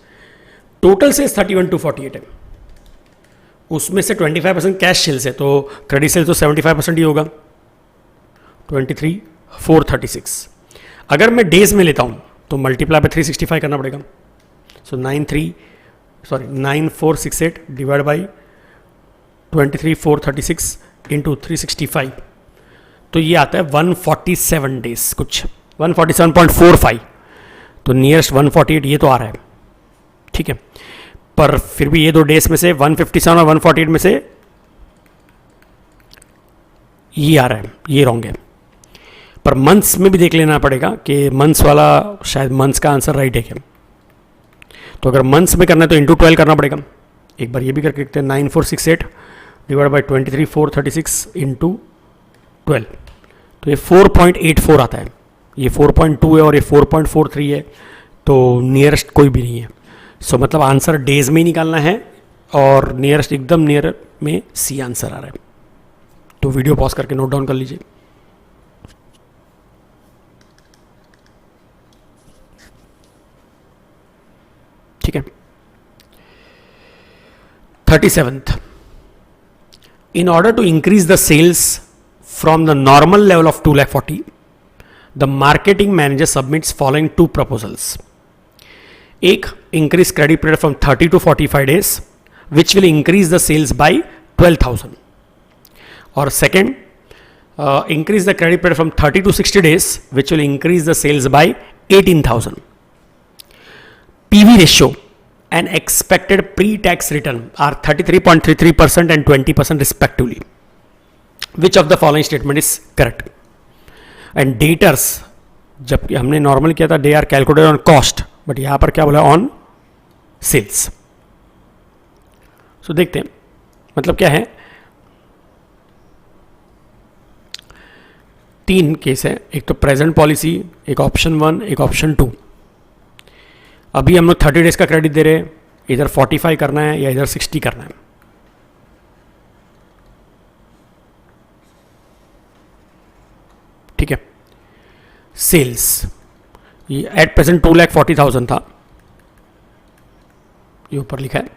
टोटल सेल्स 31,248 है, उसमें से 25% कैश सेल्स है, तो क्रेडिट सेल्स तो 75% ही होगा, 23,436. अगर मैं डेज में लेता हूँ तो मल्टीप्लाई बाय 365 करना पड़ेगा. सो 9,468 डिवाइड बाई 23,436 इंटू 365, तो ये आता है 147 डेज कुछ 147.45. तो नियरेस्ट 148 ये तो आ रहा है, ठीक है. पर फिर भी ये दो डेज में से 157 और 148 में से ये आ रहा है, ये रॉन्ग है. पर मंथ्स में भी देख लेना पड़ेगा कि मंथ्स वाला शायद मंथ्स का आंसर राइट है क्या. तो अगर मंथ्स में करना है तो इंटू 12 करना पड़ेगा. एक बार ये भी करके देखते हैं. 9,468 डिवाइड बाई 23,436 इंटू 12, तो ये 4.84 आता है. ये 4.2 है और ये 4.43 है, तो नियरेस्ट कोई भी नहीं है. सो मतलब आंसर डेज में ही निकालना है और नियरेस्ट एकदम नियर में सी आंसर आ रहा है. तो वीडियो पॉज करके नोट डाउन कर लीजिए. ठीक है. 37th. In order to increase the sales from the normal level of 2,40,000, the marketing manager submits following two proposals. एक, increase credit period from 30 to 45 days, which will increase the sales by 12,000. और second, increase the credit period from 30 to 60 days, which will increase the sales by 18,000. PV ratio and expected pre-tax return are 33.33% and 20% respectively. Which of the following statement is correct? And debtors, जब हमने नॉर्मल किया था, they are calculated on cost, but यहां पर क्या बोला, ऑन सेल्स. सो देखते हैं मतलब क्या है. 3 केस है, एक तो प्रेजेंट पॉलिसी, एक ऑप्शन 1, एक ऑप्शन 2. अभी हम लोग 30 डेज का क्रेडिट दे रहे हैं, इधर 45 करना है या इधर 60 करना है. ठीक है. सेल्स ये एट प्रेजेंट 2,40,000 था, ये ऊपर लिखा है.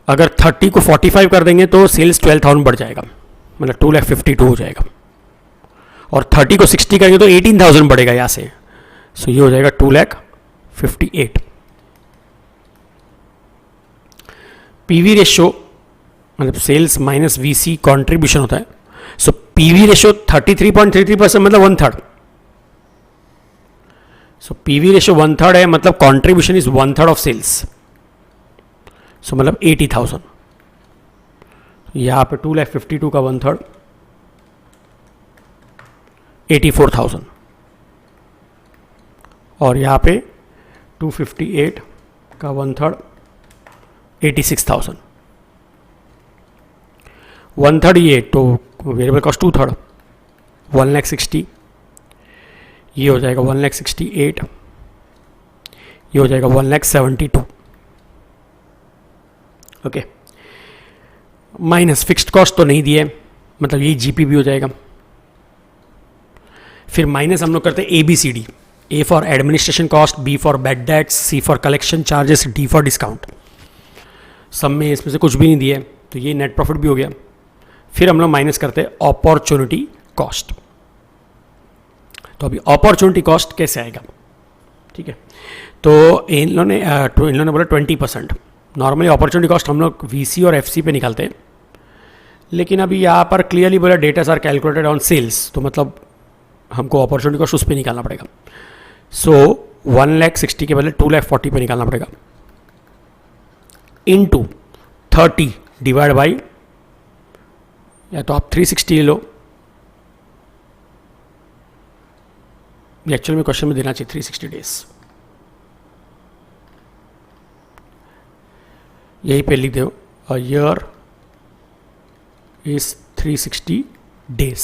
अगर 30 को 45 कर देंगे तो सेल्स 12,000 बढ़ जाएगा, मतलब 2,52,000 हो जाएगा. और 30 को 60 करेंगे तो 18,000 बढ़ेगा यहाँ से. सो ये हो जाएगा 2,58,000. पीवी रेशियो मतलब सेल्स माइनस वीसी कंट्रीब्यूशन होता है. सो पीवी रेशियो 33.33% मतलब 1/3. सो पीवी रेशियो 1/3 है मतलब कंट्रीब्यूशन इज 1/3 ऑफ सेल्स. सो मतलब 80,000. यहां पे 2,52,000 का 1/3 84,000 और यहां पे 258 का 1/3 86,000. 1/3 ये तो वेरिएबल कॉस्ट 2/3 1,60,000. ये हो जाएगा 1,68,000. ये हो जाएगा 1,72,000. ओके. माइनस फिक्स्ड कॉस्ट तो नहीं दिए मतलब ये जीपी भी हो जाएगा. फिर माइनस हम लोग करते हैं ABCD. A for administration cost, B for bad debts, C for collection charges, D for discount. सब में इसमें से कुछ भी नहीं दिया है तो ये नेट प्रॉफिट भी हो गया. फिर हम लोग माइनस करते हैं अपॉर्चुनिटी कॉस्ट. तो अभी अपॉर्चुनिटी कॉस्ट कैसे आएगा? ठीक है, तो इन लोगों ने बोला 20%. नॉर्मली अपॉर्चुनिटी कॉस्ट हम लोग VC और FC पे निकालते हैं, लेकिन अभी यहाँ पर क्लियरली बोला डेटा आर कैलकुलेटेड ऑन सेल्स, तो मतलब हमको अपॉर्चुनिटी कॉस्ट उस पर निकालना पड़ेगा. सो 1,60,000 के बदले 2,40,000 पे निकालना पड़ेगा. इनटू 30 डिवाइड बाई, या तो आप 360 ले लो, एक्चुअल में क्वेश्चन में देना चाहिए 360 डेज. यही पे लिख दो a year is 360 days.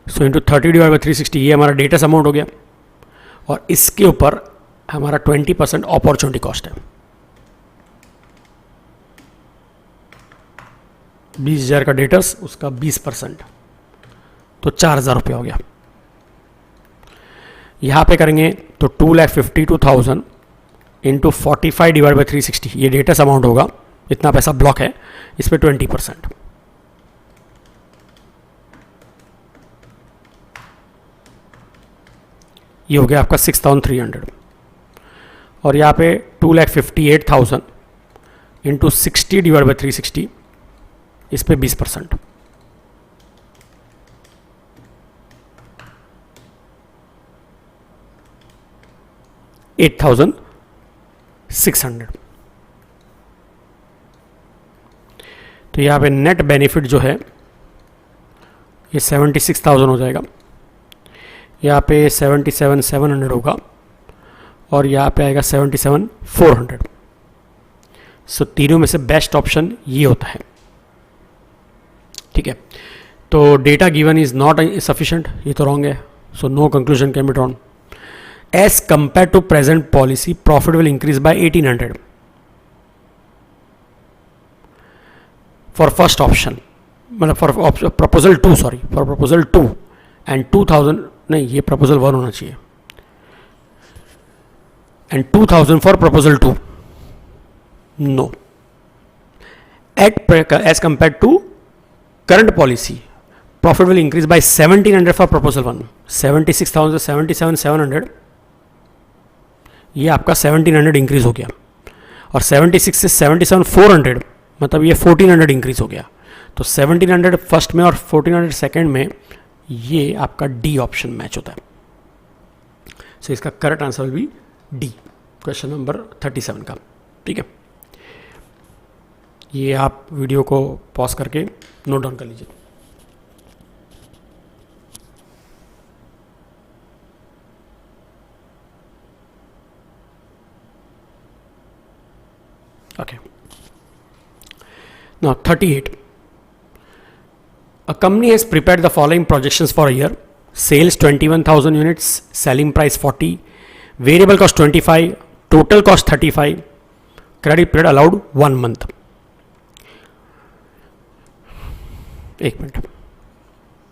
So into 30 divide by 360 ये हमारा डेटा अमाउंट हो गया और इसके ऊपर हमारा 20% अपॉर्चुनिटी कॉस्ट है. 20,000 का डेटर्स, उसका 20% तो 4,000 रुपया हो गया. यहां पे करेंगे तो 2,52,000 इंटू 45 डिवाइड बाई 360 ये डेटस अमाउंट होगा. इतना पैसा ब्लॉक है, इस पर 20%. ये हो गया आपका 6,300 और यहाँ पे 2,58,000 इंटू 60 डिवाइड बाई 360 इस पे 20%. 8,600. तो यहाँ पे नेट बेनिफिट जो है ये 76,000 हो जाएगा. यहाँ पे 77,700 होगा और यहाँ पे आएगा 77,400. सो तीनों में से बेस्ट ऑप्शन ये होता है. ठीक है, तो data given is not sufficient, ये तो रॉन्ग है. So no conclusion can be drawn. As compare to present policy profit will increase by 1,800 for first option, मतलब for proposal 2, sorry for proposal 2 and 2,000, नहीं ये प्रपोजल 1 होना चाहिए, and 2,000 for proposal 2. No, as compare to current policy profit will increase by 1,700 for proposal 1. 76,000 से 77,700 ये आपका 1,700 इंक्रीज हो गया और 76 से 77,400 मतलब ये 1,400 इंक्रीज हो गया. तो 1,700 फर्स्ट में और 1,400 सेकंड में ये आपका डी ऑप्शन मैच होता है. सो इसका correct answer will be D, question number 37 का. ठीक है, ये आप वीडियो को पॉज करके नोट डाउन कर लीजिए. Okay. Now 38. A company has prepared the following projections for a year. Sales 21,000 units, selling price 40, variable cost 25, total cost 35, credit period allowed 1 month. एक मिनट,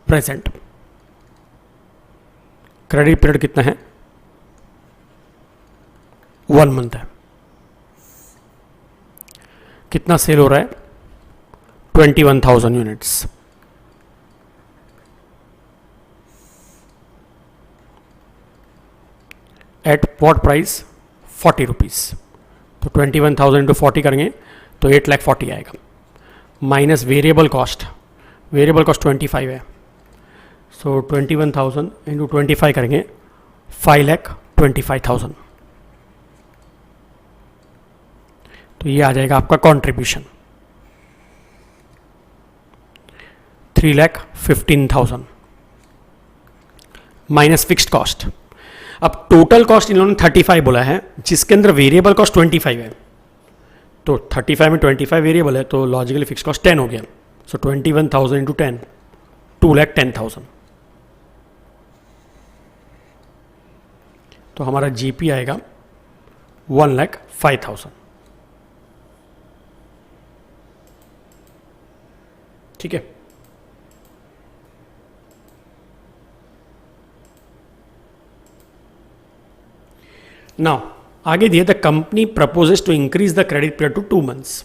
प्रेजेंट क्रेडिट पीरियड कितना है? 1 मंथ है. कितना सेल हो रहा है? 21,000 units. At what price? 40 rupees. तो 21,000 इंटू 40 करेंगे तो 8,40,000 आएगा, माइनस वेरिएबल कॉस्ट 25 है, सो 21,000 इंटू 25 करेंगे 5,25,000, तो ये आ जाएगा आपका कॉन्ट्रीब्यूशन 3,15,000 माइनस फिक्स्ड कॉस्ट। अब टोटल कॉस्ट इन्होंने 35 बोला है, जिसके अंदर वेरिएबल कॉस्ट 25 है, तो 35 में 25 वेरिएबल है तो लॉजिकली फिक्स कॉस्ट 10 हो गया, सो 21,000 इंटू 10 2,10,000, तो हमारा जीपी आएगा 1,05,000। ठीक है, नाउ आगे दिए the company proposes to increase the credit period to 2 months।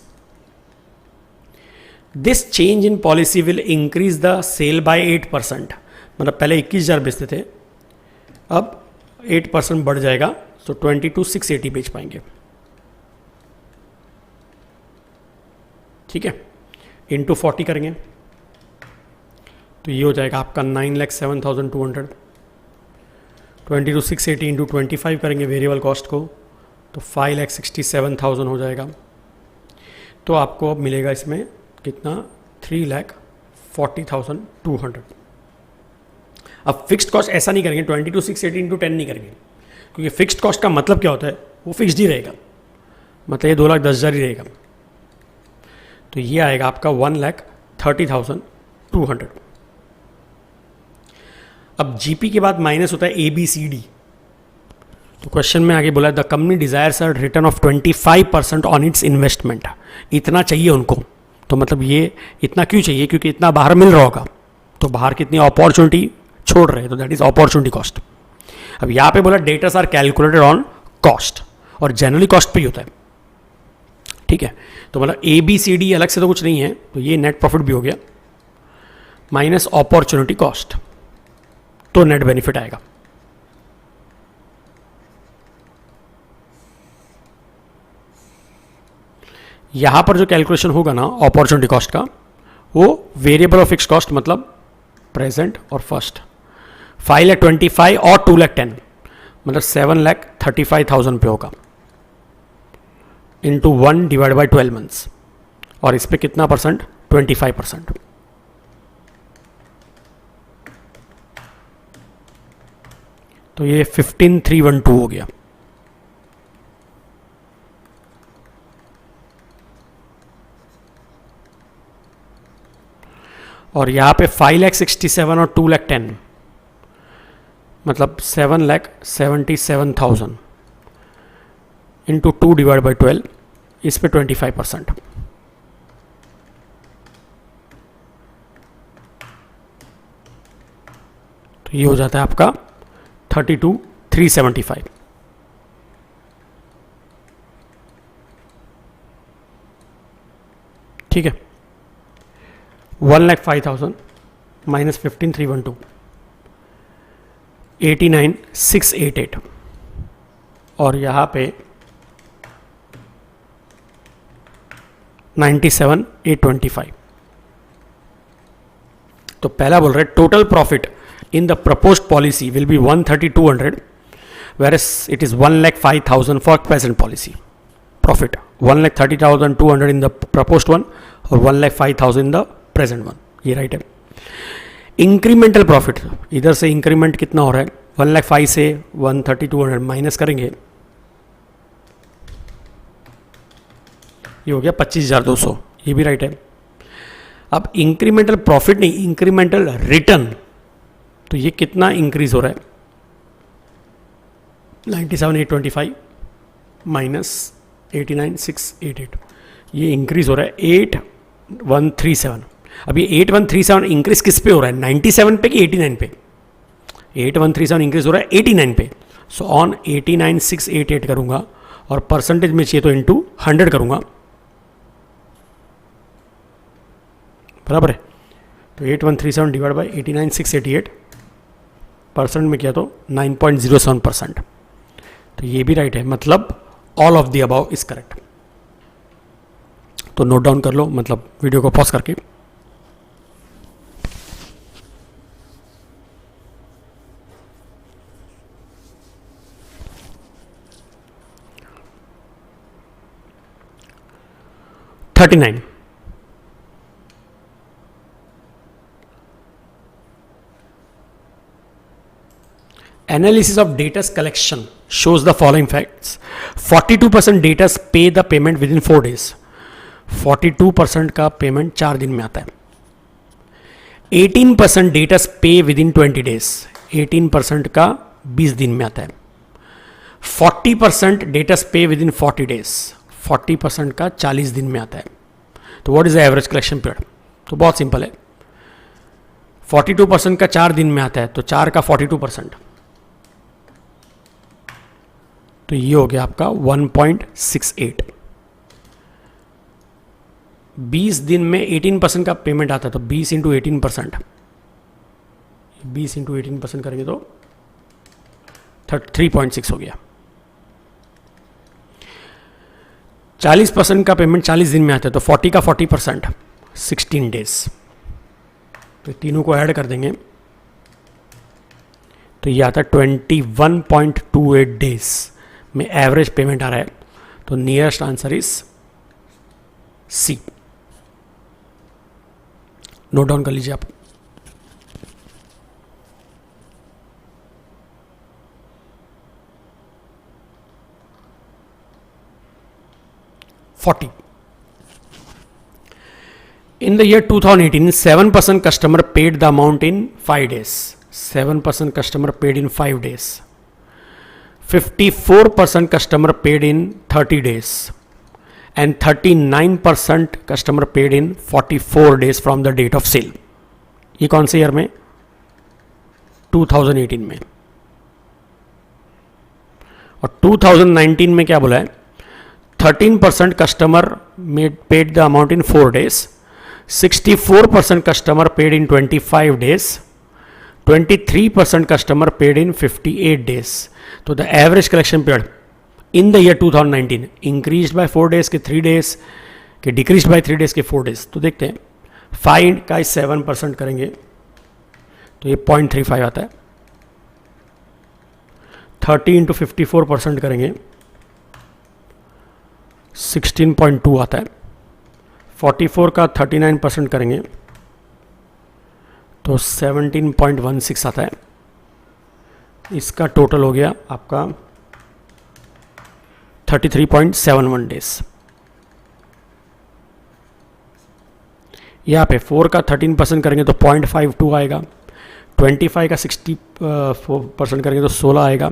This change in policy will increase the sale by 8%, मतलब पहले 21,000 बेचते थे, अब 8% बढ़ जाएगा, तो 22,680 बेच पाएंगे। ठीक है, इंटू 40 करेंगे तो ये हो जाएगा आपका 9,07,200, 22,680 इंटू 25 करेंगे वेरिएबल कॉस्ट को तो 5,67,000 हो जाएगा, तो आपको अब मिलेगा इसमें कितना 3,40,200। अब फिक्स्ड कॉस्ट ऐसा नहीं करेंगे, 22,680 इंटू 10 नहीं करेंगे, क्योंकि फिक्स्ड कॉस्ट का मतलब क्या होता है, वो फिक्स्ड ही रहेगा, मतलब ये 2,10,000 ही रहेगा, तो ये आएगा आपका 1,30,200। अब जीपी के बाद माइनस होता है ABCD, तो क्वेश्चन में आगे बोला the company desires a return of 25% on it's investment. इतना चाहिए उनको, तो मतलब ये इतना क्यों चाहिए, क्योंकि इतना बाहर मिल रहा होगा, तो बाहर कितनी अपॉर्चुनिटी छोड़ रहे हैं, तो दैट इज अपॉर्चुनिटी कॉस्ट। अब यहाँ पे बोला debtors are calculated on cost, और जनरली कॉस्ट पे ही होता है। ठीक है, तो मतलब ABCD अलग से तो कुछ नहीं है, तो ये नेट प्रॉफिट भी हो गया माइनस अपॉर्चुनिटी कॉस्ट, तो नेट बेनिफिट आएगा। यहां पर जो कैलकुलेशन होगा ना अपॉर्चुनिटी कॉस्ट का, वो वेरिएबल और फिक्स कॉस्ट मतलब प्रेजेंट और फर्स्ट, 5,25,000 और 2,10,000 मतलब 7,35,000 पे होगा, इंटू 1 डिवाइड बाई 12 months, और इस पे कितना परसेंट 25%, तो ये 15,312 हो गया। और यहाँ पे 5,67,000 और 2,10,000 मतलब 7,77,000 इंटू 2 डिवाइड बाई 12, इस पे 25%, तो ये हो जाता है आपका 32,375। ठीक है, 1,05,000 माइनस 15,312 89,688, और यहाँ पे 97,825। तो पहला बोल रहे total profit in the proposed policy will be 130,200, whereas it is 1,05,000 for present policy. Profit 1,30,200 in the proposed one और 1,05,000 in the present one, ये राइट है। इंक्रीमेंटल प्रॉफिट, इधर से इंक्रीमेंट कितना हो रहा है, 1,05,000 से 130,200 माइनस करेंगे, ये हो गया 25,200, ये भी राइट है। अब इंक्रीमेंटल प्रॉफिट नहीं, इंक्रीमेंटल रिटर्न, तो ये कितना इंक्रीज हो रहा है, 97,825 माइनस 89,688, ये इंक्रीज हो रहा है 8,137। अब ये 8,137 इंक्रीज किस पे हो रहा है, 97 पे कि 89 पे, 8,137 इंक्रीज हो रहा है 89 पे, सो ऑन 89,688 करूंगा, और परसेंटेज में चाहिए तो इंटू 100 करूंगा, बराबर है। तो 8,137 डिवाइड बाई 89,688 परसेंट में किया तो 9.07%, तो ये भी राइट है, मतलब all of the above is correct. तो नोट डाउन कर लो, मतलब वीडियो को पॉज करके। Thirty nine, analysis of data's collection shows the following facts. 42% data pay the payment within 4 days. 42% का पेमेंट 4 दिन में आता है। 18% डेटा पे विद इन 20 डेज, 18% का 20 दिन में आता है। 40% डेटा पे विद इन 40 डेज, 40% का 40 दिन में आता है। तो what is the average collection period? तो बहुत सिंपल है, 42% का 4 दिन में आता है, तो 4 का 42%, तो ये हो गया आपका 1.68। 20 दिन में 18% का पेमेंट आता है, तो 20 इंटू 18%, 20 इंटू 18% करेंगे तो 3.6 हो गया। 40% का पेमेंट 40 दिन में आता है, तो 40 का 40%, 16 डेज। तो तीनों को ऐड कर देंगे तो ये आता है 21.28 डेज में एवरेज पेमेंट आ रहा है। तो nearest answer is C. Note down कर लीजिए आप। In the year 2018, 7% customer paid the amount in 5 days. 7% customer paid in 5 days. 54% customer paid in 30 days. And 39% customer paid in 44 days from the date of sale. ये कौन से ईयर में? 2018 में। और 2019 में क्या बोला है? 13% customer paid the amount in 4 days. 64% customer paid in 25 days. 23% customer paid in 58 days. तो the average collection period in the year 2019 increased by 4 days के 3 days के decreased by 3 days के 4 days। तो देखते हैं, 5 का 7% करेंगे तो ये 0.35 आता है। 30 इंटू 54% करेंगे 16.2 आता है। 44 का 39% करेंगे तो 17.16 आता है। इसका टोटल हो गया आपका 33.71 डेज। यहाँ पे 4 का 13% करेंगे तो 0.52 आएगा। 25 का 64% करेंगे तो 16 आएगा।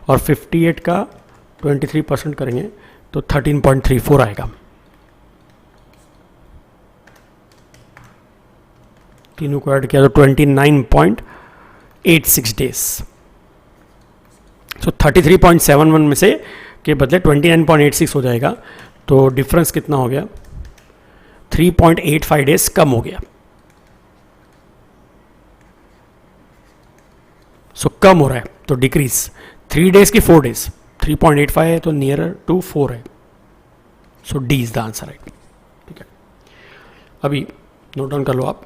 और 58 का 23% करेंगे तो 13.34 आएगा। तीनों को ऐड किया तो 29.86 डेज। सो 33.71 में से के बदले 29.86 हो जाएगा। तो डिफरेंस कितना हो गया? 3.85 डेज कम हो गया। सो कम हो रहा है तो डिक्रीज 3 डेज की 4 डेज। 3.85 है तो नियरर टू 4 है। सो डी इज द आंसर है। ठीक है, अभी नोट डाउन कर लो आप।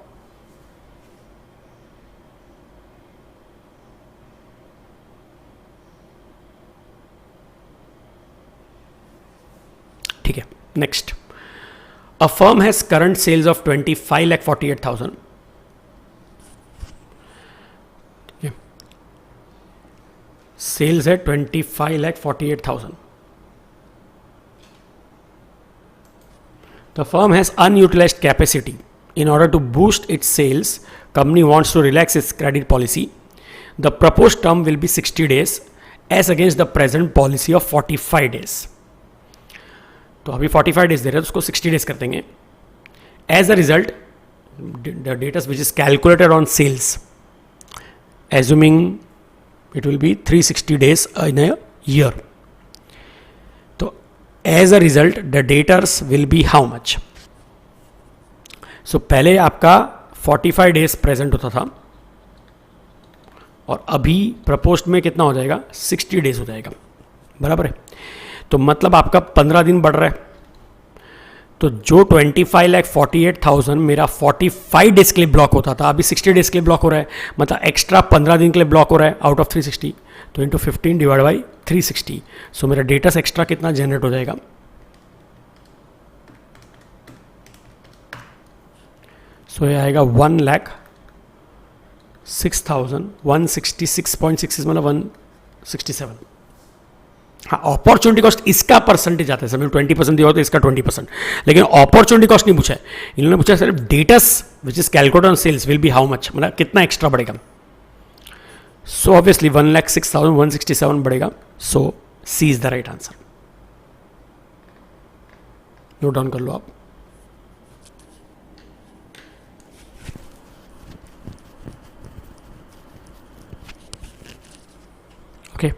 ठीक है, next. A firm has current sales of 25,48,000। Sales है 25,48,000। The firm has unutilized capacity. In order to boost its sales, company wants to relax its credit policy. The proposed term will be 60 days as against the present policy of 45 days. तो अभी 45 डेज दे रहे हैं तो उसको 60 डेज कर देंगे। As a result the data which is calculated on sales assuming it will be 360 days in a year. तो as a result the debtors will be how much? So पहले आपका 45 डेज प्रेजेंट होता था और अभी प्रपोज्ड में कितना हो जाएगा? 60 डेज हो जाएगा। बराबर है। तो मतलब आपका 15 दिन बढ़ रहा है, तो जो 25,48,000 मेरा 45 डेज के लिए ब्लॉक होता था, अभी 60 डेज के लिए ब्लॉक हो रहा है, मतलब एक्स्ट्रा 15 दिन के लिए ब्लॉक हो रहा है आउट ऑफ 360, तो इंटू 15 डिवाइड बाई 360, सो मेरा डेटा से एक्स्ट्रा कितना जनरेट हो जाएगा, सो ये आएगा 1,06,166.66 मतलब 167। हाँ, अपॉर्चुनिटी कॉस्ट इसका परसेंटेज आता है, समझ 20% दिया हो तो इसका 20%, लेकिन अपॉर्चुनिटी कॉस्ट नहीं पूछा है इन्होंने, पूछा सिर्फ debts which is calculated on sales will be how much, मतलब कितना एक्स्ट्रा बढ़ेगा। सो ऑब्वियसली 1,06,167 बढ़ेगा, so C is the right answer. Note down कर लो आप। Okay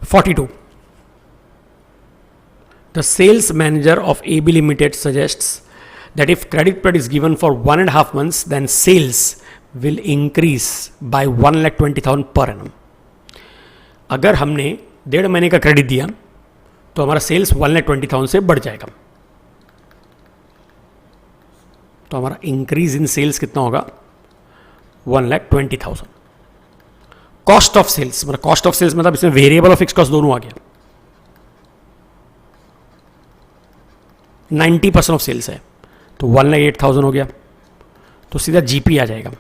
42. The sales manager of AB Limited suggests that if credit period is given for 1.5 months, then sales will increase by 1,20,000 per annum. अगर हमने 1.5 महीने का क्रेडिट दिया तो हमारा सेल्स 1,20,000 से बढ़ जाएगा, तो हमारा इंक्रीज इन सेल्स कितना होगा, 1,20,000। कॉस्ट ऑफ सेल्स मतलब कॉस्ट ऑफ सेल्स मतलब इसमें वेरिएबल और फिक्स कॉस्ट दोनों आ गया, 90% ऑफ सेल्स है तो 1,08,000 हो गया, तो सीधा जीपी आ जाएगा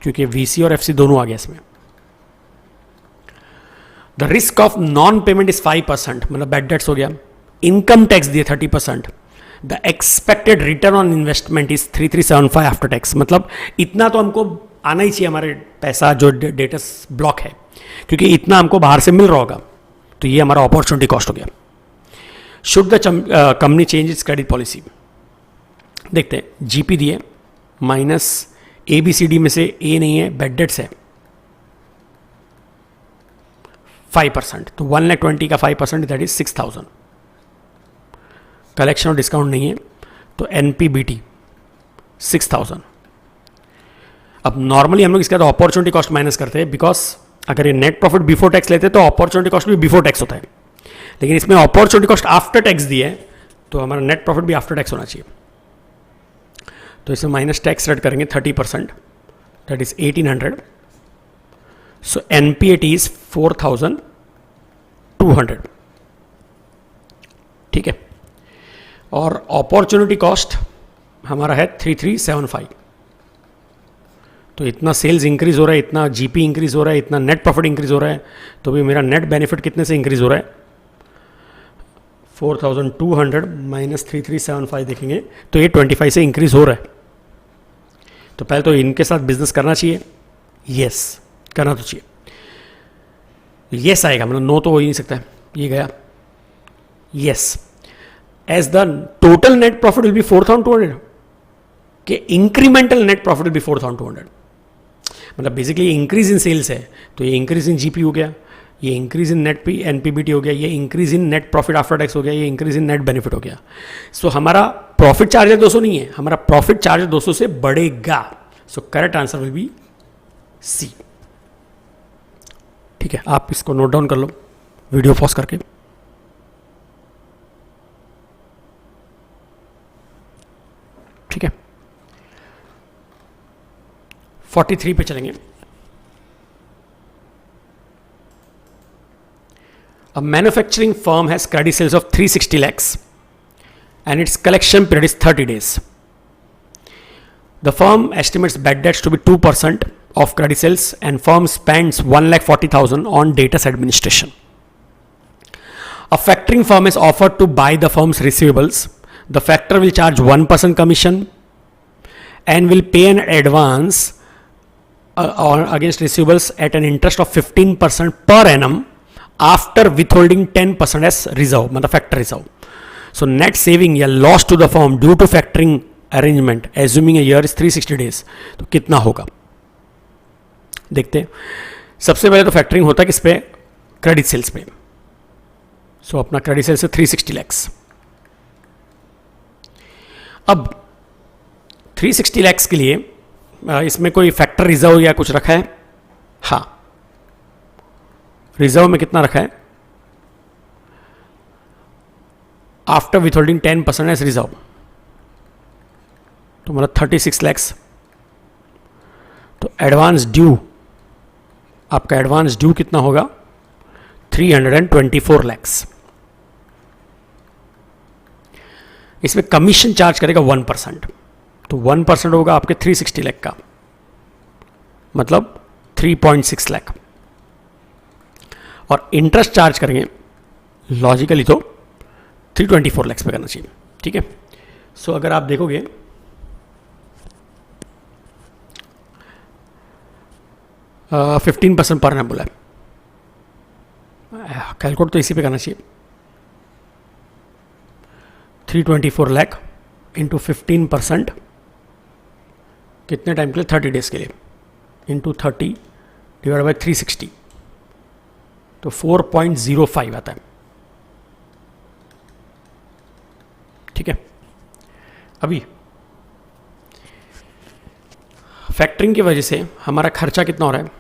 क्योंकि वीसी और एफसी दोनों आ गया इसमें। The risk of non payment is 5% मतलब बैड डेट्स हो गया, इनकम टैक्स दिए 30%, the expected return on investment is 3,375 after tax, मतलब इतना तो हमको आना ही चाहिए हमारे पैसा जो डेटस ब्लॉक है, क्योंकि इतना हमको बाहर से मिल रहा होगा, तो ये हमारा अपॉर्चुनिटी कॉस्ट हो गया। Should the company change it's credit policy, देखते हैं जीपी दिए माइनस ABCD में से ए नहीं है, बैड डेट्स है 5%, तो 1,20,000 का 5% दैट इज 6,000, कलेक्शन और डिस्काउंट नहीं है तो NPBT 6,000। अब नॉर्मली हम लोग इसके बाद अपॉर्चुनिटी कॉस्ट माइनस करते हैं, बिकॉज अगर ये नेट प्रॉफिट बिफोर टैक्स लेते हैं तो अपॉर्चुनिटी कॉस्ट भी बिफोर टैक्स होता है, लेकिन इसमें अपॉर्चुनिटी कॉस्ट आफ्टर टैक्स दी है तो हमारा नेट प्रॉफिट भी आफ्टर टैक्स होना चाहिए, तो इसमें माइनस टैक्स रेट करेंगे 30%, that is 1,800, so NPAT is 4,200, ठीक है। और अपॉर्चुनिटी कॉस्ट हमारा है 3,375, तो इतना सेल्स इंक्रीज हो रहा है, इतना जीपी इंक्रीज हो रहा है, इतना नेट प्रॉफिट इंक्रीज हो रहा है, तो भी मेरा नेट बेनिफिट कितने से इंक्रीज हो रहा है, 4,200 माइनस 3,375 देखेंगे तो ये 25 से इंक्रीज हो रहा है। तो पहले तो इनके साथ बिजनेस करना चाहिए, यस करना तो चाहिए, यस आएगा, मतलब नो तो हो ही नहीं सकता है, ये गया yes. As the total net profit will be 4,200 के incremental net profit will be 4,200, मतलब बेसिकली इंक्रीज इन सेल्स है तो ये इंक्रीज इन जीपी हो गया, ये इंक्रीज इन नेट NPBT हो गया, ये increase in net profit after tax हो गया, ये इंक्रीज इन नेट बेनिफिट हो गया। सो हमारा प्रॉफिट चार्जर 200 नहीं है, हमारा प्रॉफिट चार्जर 200 से बढ़ेगा, so correct answer will be C, ठीक है। आप इसको नोट डाउन कर लो वीडियो पॉज करके। ठीक है 43 पे चलेंगे। A manufacturing firm has credit sales of 360 lakhs and its collection period is 30 days. The firm estimates bad debts to be 2% of credit sales and firm spends 1,40,000 on data administration. A factoring firm is offered to buy the firm's receivables. The factor will charge 1% commission and will pay an advance against receivables at an interest of 15% per annum after withholding 10% as reserve, मतलब factor reserve. So net saving या loss to the firm due to factoring arrangement assuming a year is 360 days, तो कितना होगा देखते हैं। सबसे पहले तो फैक्टरिंग होता है किस पे, क्रेडिट सेल्स पे। सो अपना क्रेडिट सेल्स है 360 लैक्स। अब 360 लैक्स के लिए इसमें कोई फैक्टर रिजर्व या कुछ रखा है, हाँ रिजर्व में कितना रखा है, आफ्टर विथहोल्डिंग 10% एज रिजर्व, तो मतलब 36 लैक्स। तो एडवांस ड्यू, आपका एडवांस ड्यू कितना होगा, 324 लैक्स। इसमें कमीशन चार्ज करेगा 1%, तो 1% होगा आपके 360 लाख का, मतलब 3.6 लाख। और इंटरेस्ट चार्ज करेंगे लॉजिकली तो 324 लैक्स पे करना चाहिए, ठीक है। सो अगर आप देखोगे 15% पर एनम बोला है, कैलकुलेट तो इसी पे करना चाहिए। 324 लाख इंटू 15% कितने टाइम के लिए, 30 डेज के लिए, इंटू 30 डिवाइड बाई 360, तो 4.05 आता है, ठीक है। अभी फैक्टरिंग की वजह से हमारा खर्चा कितना हो रहा है,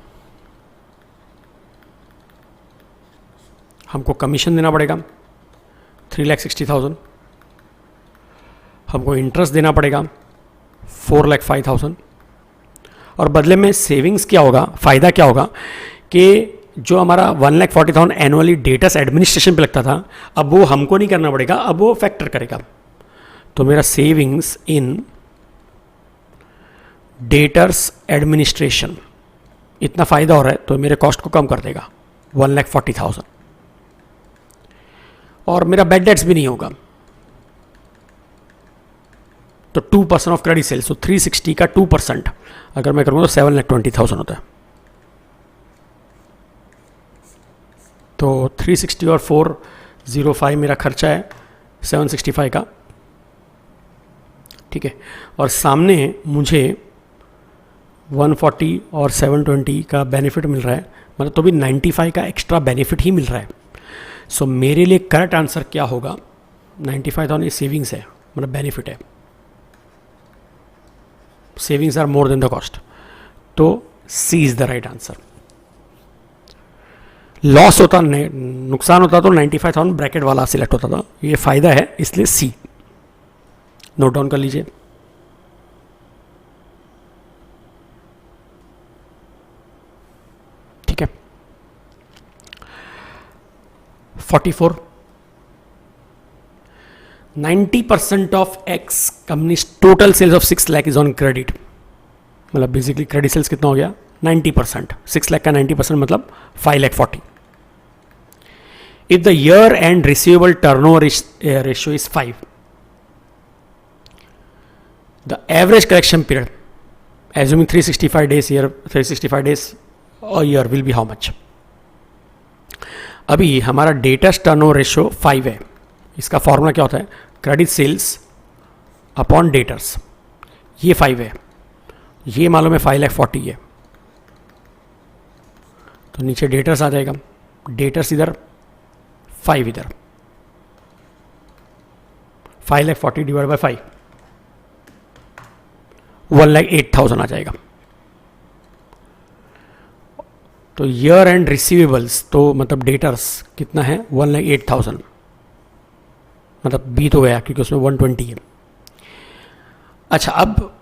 हमको कमीशन देना पड़ेगा 3,60,000, हमको इंटरेस्ट देना पड़ेगा 4,05,000, और बदले में सेविंग्स क्या होगा, फ़ायदा क्या होगा कि जो हमारा 1,40,000 एनुअली डेटर्स एडमिनिस्ट्रेशन पे लगता था, अब वो हमको नहीं करना पड़ेगा, अब वो फैक्टर करेगा। तो मेरा सेविंग्स इन डेटर्स एडमिनिस्ट्रेशन इतना फ़ायदा हो रहा है, तो मेरे कॉस्ट को कम कर देगा 1,40,000, और मेरा बैड डेट्स भी नहीं होगा। तो 2% ऑफ क्रेडिट सेल्स, तो 360 का 2% अगर मैं करूँगा तो 7,20,000 होता है। तो 360 और 405 मेरा खर्चा है 765 का, ठीक है। और सामने मुझे 140 और 720 का बेनिफिट मिल रहा है, मतलब तो भी 95 का एक्स्ट्रा बेनिफिट ही मिल रहा है। सो मेरे लिए करेक्ट आंसर क्या होगा, 95,000 ये सेविंग्स है, मतलब बेनिफिट है, savings are more than the cost, तो C is the right answer. Loss होता, नुकसान होता तो 95,000 ब्रैकेट वाला सिलेक्ट होता था, ये फायदा है इसलिए सी नोट डाउन कर लीजिए। ठीक है। 44 90% of X companies total sales of 6 lakh is on credit, मतलब बेसिकली क्रेडिट सेल्स कितना हो गया 90%, 6 लाख का 90% मतलब 5,40,000। If the year and receivable turnover ratio is 5, the average collection period assuming 365 days year, 365 days और year will be how much. अभी हमारा डेटर्स टर्नओवर रेशियो 5 है, इसका फॉर्मूला क्या होता है, क्रेडिट सेल्स अपॉन डेटर्स, ये 5 है, ये मालूम है 5,40,000 है, तो नीचे डेटर्स आ जाएगा, डेटर्स इधर 5 इधर, 5,40,000 डिवाइड बाय 5 1,08,000 आ जाएगा। तो ईयर एंड रिसीवेबल्स तो मतलब डेटर्स कितना है 1,08,000, मतलब बी तो गया क्योंकि उसमें 120 है। अच्छा, अब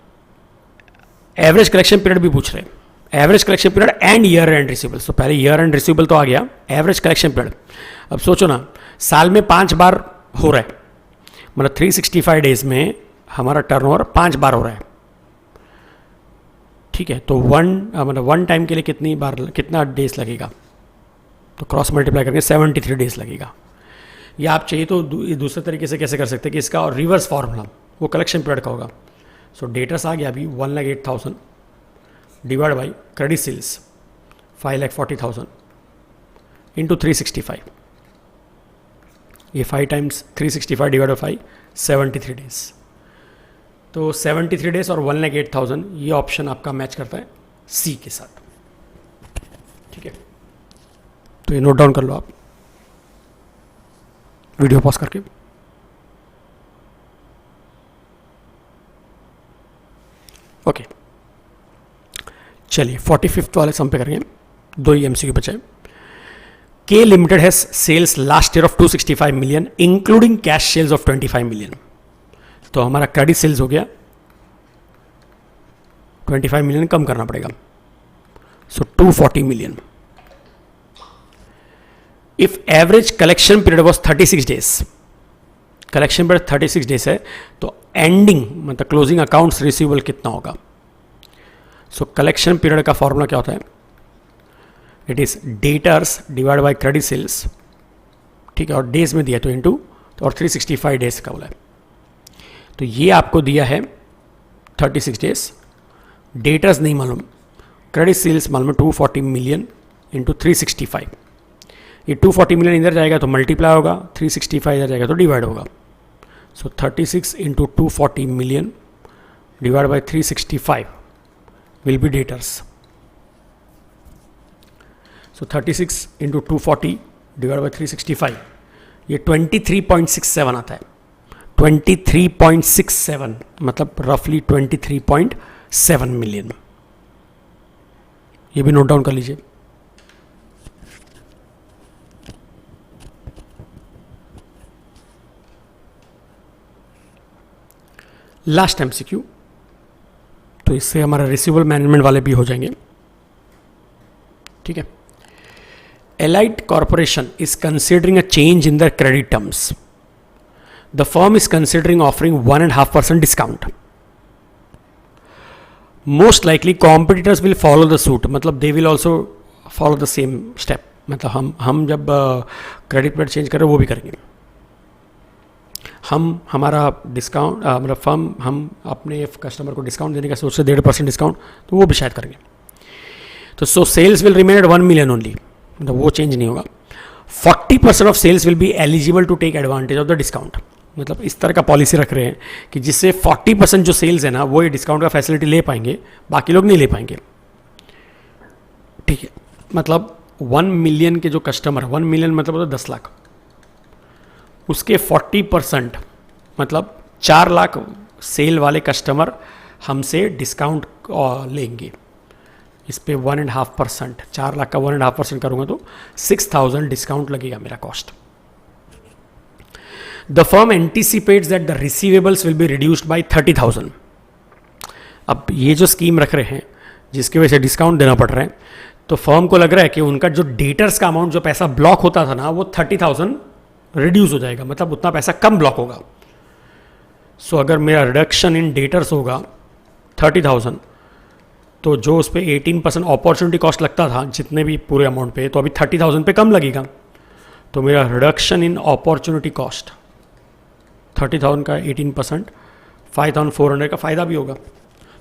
एवरेज कलेक्शन पीरियड भी पूछ रहे हैं, average collection period and year and receivables, तो पहले ईयर एंड रिसीवेबल तो आ गया, एवरेज कलेक्शन पीरियड। अब सोचो ना, साल में 5 बार हो रहा है, मतलब 365 डेज में हमारा टर्नओवर 5 बार हो रहा है, ठीक है। तो मतलब वन टाइम के लिए कितनी बार, कितना डेज लगेगा, तो क्रॉस मल्टीप्लाई करके 73 डेज लगेगा। या आप चाहिए तो दूसरे तरीके से कैसे कर सकते हैं कि इसका और रिवर्स फॉर्मूला वो कलेक्शन पीरियड का होगा। सो डेटर्स आ गया अभी 1,08,000 divide by credit sales 5,40,000 into 365, ये 5 टाइम्स 365 डिवाइड बाई 5 73 डेज, तो 73 डेज और 1,08,000 ये ऑप्शन आपका मैच करता है सी के साथ, ठीक है। तो ये नोट डाउन कर लो आप वीडियो पॉज करके। ओके, चलिए 45th वाले सम पे करेंगे, 2 ही एमसीक्यू बचे। K Limited has sales last year of 265 million, including cash sales of 25 million. तो हमारा क्रेडिट सेल्स हो गया 25 मिलियन कम करना पड़ेगा, so 240 million. If average collection period was 36 days, collection period 36 days है, तो एंडिंग मतलब क्लोजिंग अकाउंट्स रिसीवेबल कितना होगा. सो कलेक्शन पीरियड का फॉर्मूला क्या होता है, it is debtors divide by credit sales, ठीक है, और डेज में दिया तो इनटू, और 365 डेज का बोला है. तो ये आपको दिया है 36 डेज, डेटर्स नहीं मालूम, क्रेडिट सेल्स मालूम है 240 मिलियन इंटू 365. ये 240 मिलियन इधर जाएगा तो मल्टीप्लाई होगा, 365 इधर जाएगा तो डिवाइड होगा. सो 36 into 240 million divide by 365 will be debtors. So 36 into 240 divide by 365, ये 23.67 आता है. 23.67 मतलब रफली 23.7 मिलियन. ये भी नोट डाउन कर लीजिए. लास्ट एमसीक्यू, तो इससे हमारा रिसीवेबल मैनेजमेंट वाले भी हो जाएंगे, ठीक है. Elite corporation is considering a change in the credit terms. The firm is considering offering 1.5% discount. Most likely competitors will follow the suit, मतलब they will also follow the same step. मतलब हम जब क्रेडिट पेड चेंज करें वो भी करेंगे. हमारा डिस्काउंट मतलब फर्म हम अपने कस्टमर को डिस्काउंट देने का सोचते 1.5% डिस्काउंट, तो वो भी शायद करेंगे. तो so sales will remain at 1 million only, मतलब वो चेंज नहीं होगा. 40% of sales will be eligible to take advantage of the discount. मतलब इस तरह का पॉलिसी रख रहे हैं कि जिससे 40% जो सेल्स है ना वो ये डिस्काउंट का फैसिलिटी ले पाएंगे, बाकी लोग नहीं ले पाएंगे, ठीक है. मतलब 1 मिलियन के जो कस्टमर, 1 मिलियन मतलब होता है 10 लाख, उसके 40% मतलब 4 लाख सेल वाले कस्टमर हमसे डिस्काउंट लेंगे. इस पे 1.5%, 4 लाख का 1.5% करूँगा तो 6,000 डिस्काउंट लगेगा मेरा cost. The firm anticipates that the receivables will be reduced by 30,000. अब ये जो स्कीम रख रहे हैं जिसकी वजह से डिस्काउंट देना पड़ रहा है, तो फर्म को लग रहा है कि उनका जो डेटर्स का अमाउंट, जो पैसा ब्लॉक होता था ना, वो 30,000 रिड्यूस हो जाएगा, मतलब उतना पैसा कम ब्लॉक होगा. सो अगर मेरा रिडक्शन इन डेटर्स होगा 30,000, तो जो उस पर 18% अपॉर्चुनिटी कॉस्ट लगता था जितने भी पूरे अमाउंट पे, तो अभी 30,000 पे कम लगेगा. तो मेरा रिडक्शन इन अपॉर्चुनिटी कॉस्ट 30,000 का 18% 5,400 का फ़ायदा भी होगा.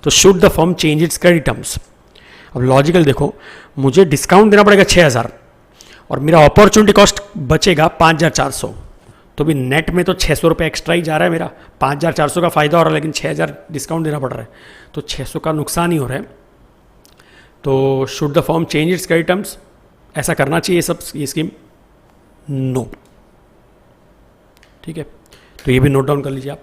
तो should the firm change it's credit terms. अब लॉजिकल देखो, मुझे डिस्काउंट देना पड़ेगा 6,000 और मेरा अपॉर्चुनिटी कॉस्ट बचेगा 5,400, तो भी नेट में तो 600 रुपये एक्स्ट्रा ही जा रहा है मेरा. 5,400 का फ़ायदा हो रहा है लेकिन 6,000 डिस्काउंट देना पड़ रहा है, तो 600 का नुकसान ही हो रहा है. तो should the firm change it's credit terms, ऐसा करना चाहिए सब ये स्कीम? नो, ठीक है. तो ये भी नोट डाउन कर लीजिए आप.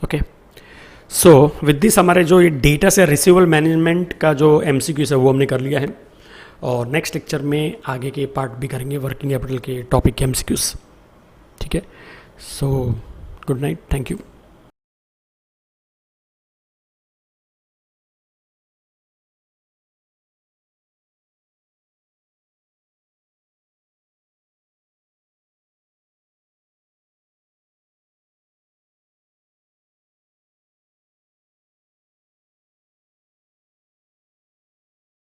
ओके, सो विद दिस हमारे जो ये डेटा से रिसीवेबल मैनेजमेंट का जो एमसीक्यूज है वो हमने कर लिया है, और नेक्स्ट लेक्चर में आगे के पार्ट भी करेंगे वर्किंग कैपिटल के टॉपिक के एमसीक्यूज, ठीक है. So good night, thank you.